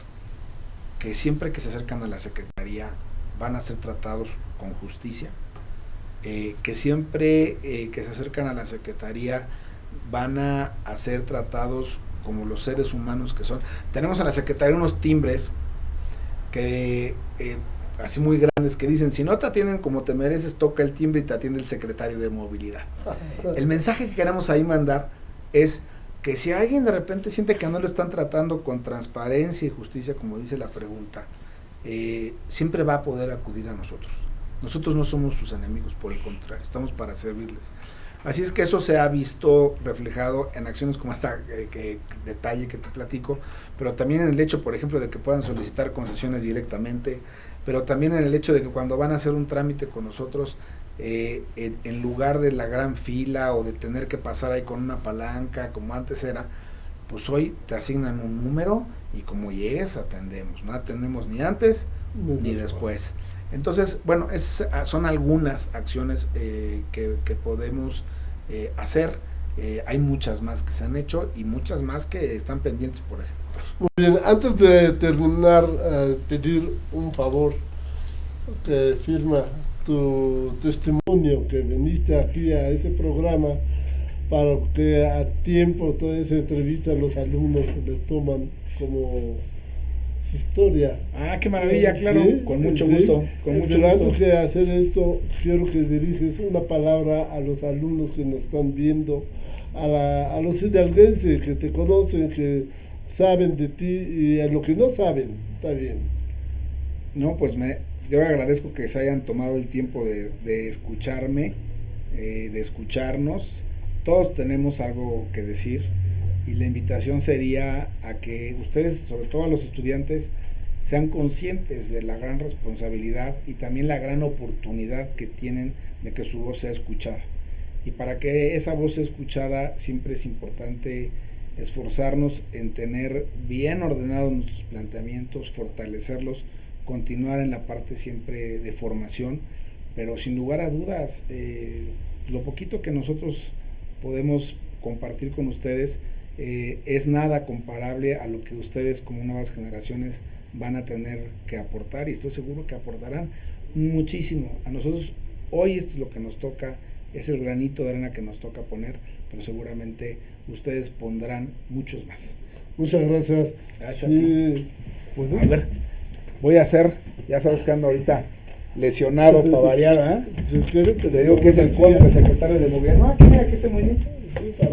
que siempre que se acercan a la Secretaría van a ser tratados con justicia, que siempre que se acercan a la Secretaría van a ser tratados como los seres humanos que son. Tenemos en la Secretaría unos timbres que así muy grandes, que dicen: si no te atienden como te mereces, toca el timbre y te atiende el secretario de movilidad. El mensaje que queremos ahí mandar es que si alguien de repente siente que no lo están tratando con transparencia y justicia, como dice la pregunta, siempre va a poder acudir a nosotros. Nosotros no somos sus enemigos, por el contrario, estamos para servirles. Así es que eso se ha visto reflejado en acciones como esta detalle que te platico, pero también en el hecho, por ejemplo, de que puedan solicitar concesiones directamente, pero también en el hecho de que cuando van a hacer un trámite con nosotros, en lugar de la gran fila o de tener que pasar ahí con una palanca como antes era, pues hoy te asignan un número y como llegues atendemos, no atendemos ni antes ni después. Entonces, bueno, son algunas acciones que podemos hacer. Hay muchas más que se han hecho y muchas más que están pendientes por ejemplo. Muy bien, antes de terminar, pedir un favor, que firma tu testimonio, que viniste aquí a ese programa, para que a tiempo toda esa entrevista los alumnos les toman como historia. Ah, qué maravilla, claro, ¿Sí? con mucho ¿Sí? gusto, con mucho Pero gusto. antes de hacer esto, quiero que diriges una palabra a los alumnos que nos están viendo, a los hidalguenses que te conocen, que saben de ti, y a los que no saben, está bien. No, pues yo agradezco que se hayan tomado el tiempo de escucharme, de escucharnos. Todos tenemos algo que decir, y la invitación sería a que ustedes, sobre todo a los estudiantes, sean conscientes de la gran responsabilidad y también la gran oportunidad que tienen de que su voz sea escuchada. Y para que esa voz sea escuchada, siempre es importante esforzarnos en tener bien ordenados nuestros planteamientos, fortalecerlos, continuar en la parte siempre de formación, pero sin lugar a dudas, lo poquito que nosotros podemos compartir con ustedes es nada comparable a lo que ustedes como nuevas generaciones van a tener que aportar, y estoy seguro que aportarán muchísimo. A nosotros hoy esto es lo que nos toca, es el granito de arena que nos toca poner, pero seguramente ustedes pondrán muchos más. Muchas gracias. Gracias a ti. Bueno. A ver, voy a hacer, ya sabes que ando ahorita lesionado para variar, ¿eh? Te digo que es el secretario de gobierno. Aquí, mira, aquí estoy muy bien.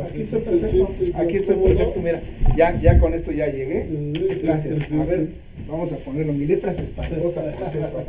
Aquí estoy perfecto. Aquí estoy perfecto, mira. Ya con esto ya llegué. Gracias. A ver, vamos a ponerlo. Mi letra es espantosa, por cierto.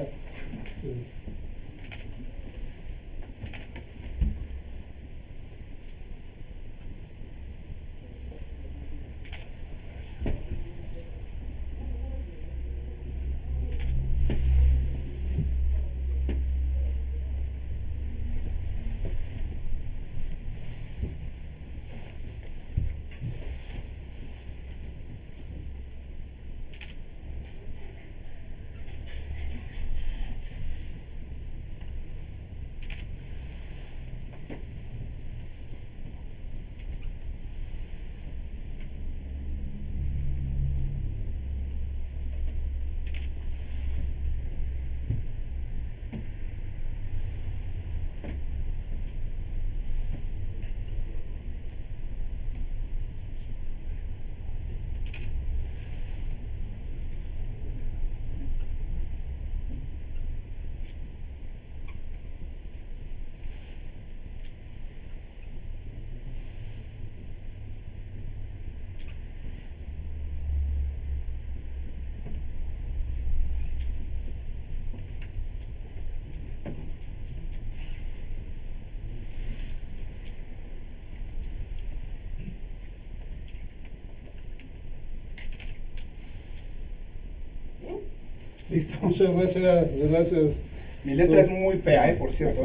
Listo. Muchas gracias. Mi letra es muy fea, por cierto.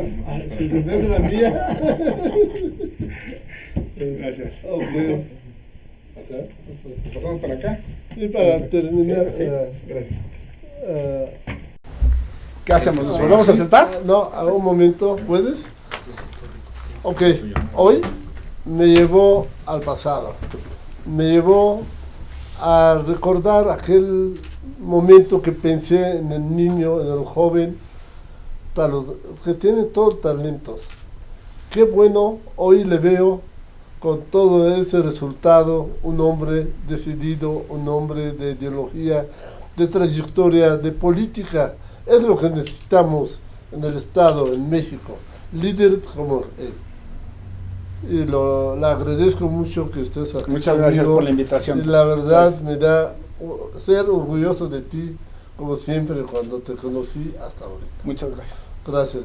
Si se ve la mía. Gracias. Okay. Pasamos para acá. Y para terminar. Sí. Gracias. ¿Qué hacemos? ¿Nos volvemos a sentar? No, a un momento, ¿puedes? Ok, hoy me llevó al pasado. Me llevó a recordar aquel momento que pensé en el niño, en el joven, que tiene todos talentos. Qué bueno, hoy le veo con todo ese resultado, un hombre decidido, un hombre de ideología, de trayectoria, de política. Es lo que necesitamos en el Estado, en México, líderes como él. Y le agradezco mucho que estés aquí. Muchas gracias por la invitación. Y la verdad me da ser orgulloso de ti, como siempre, cuando te conocí hasta ahorita. Muchas gracias. Gracias.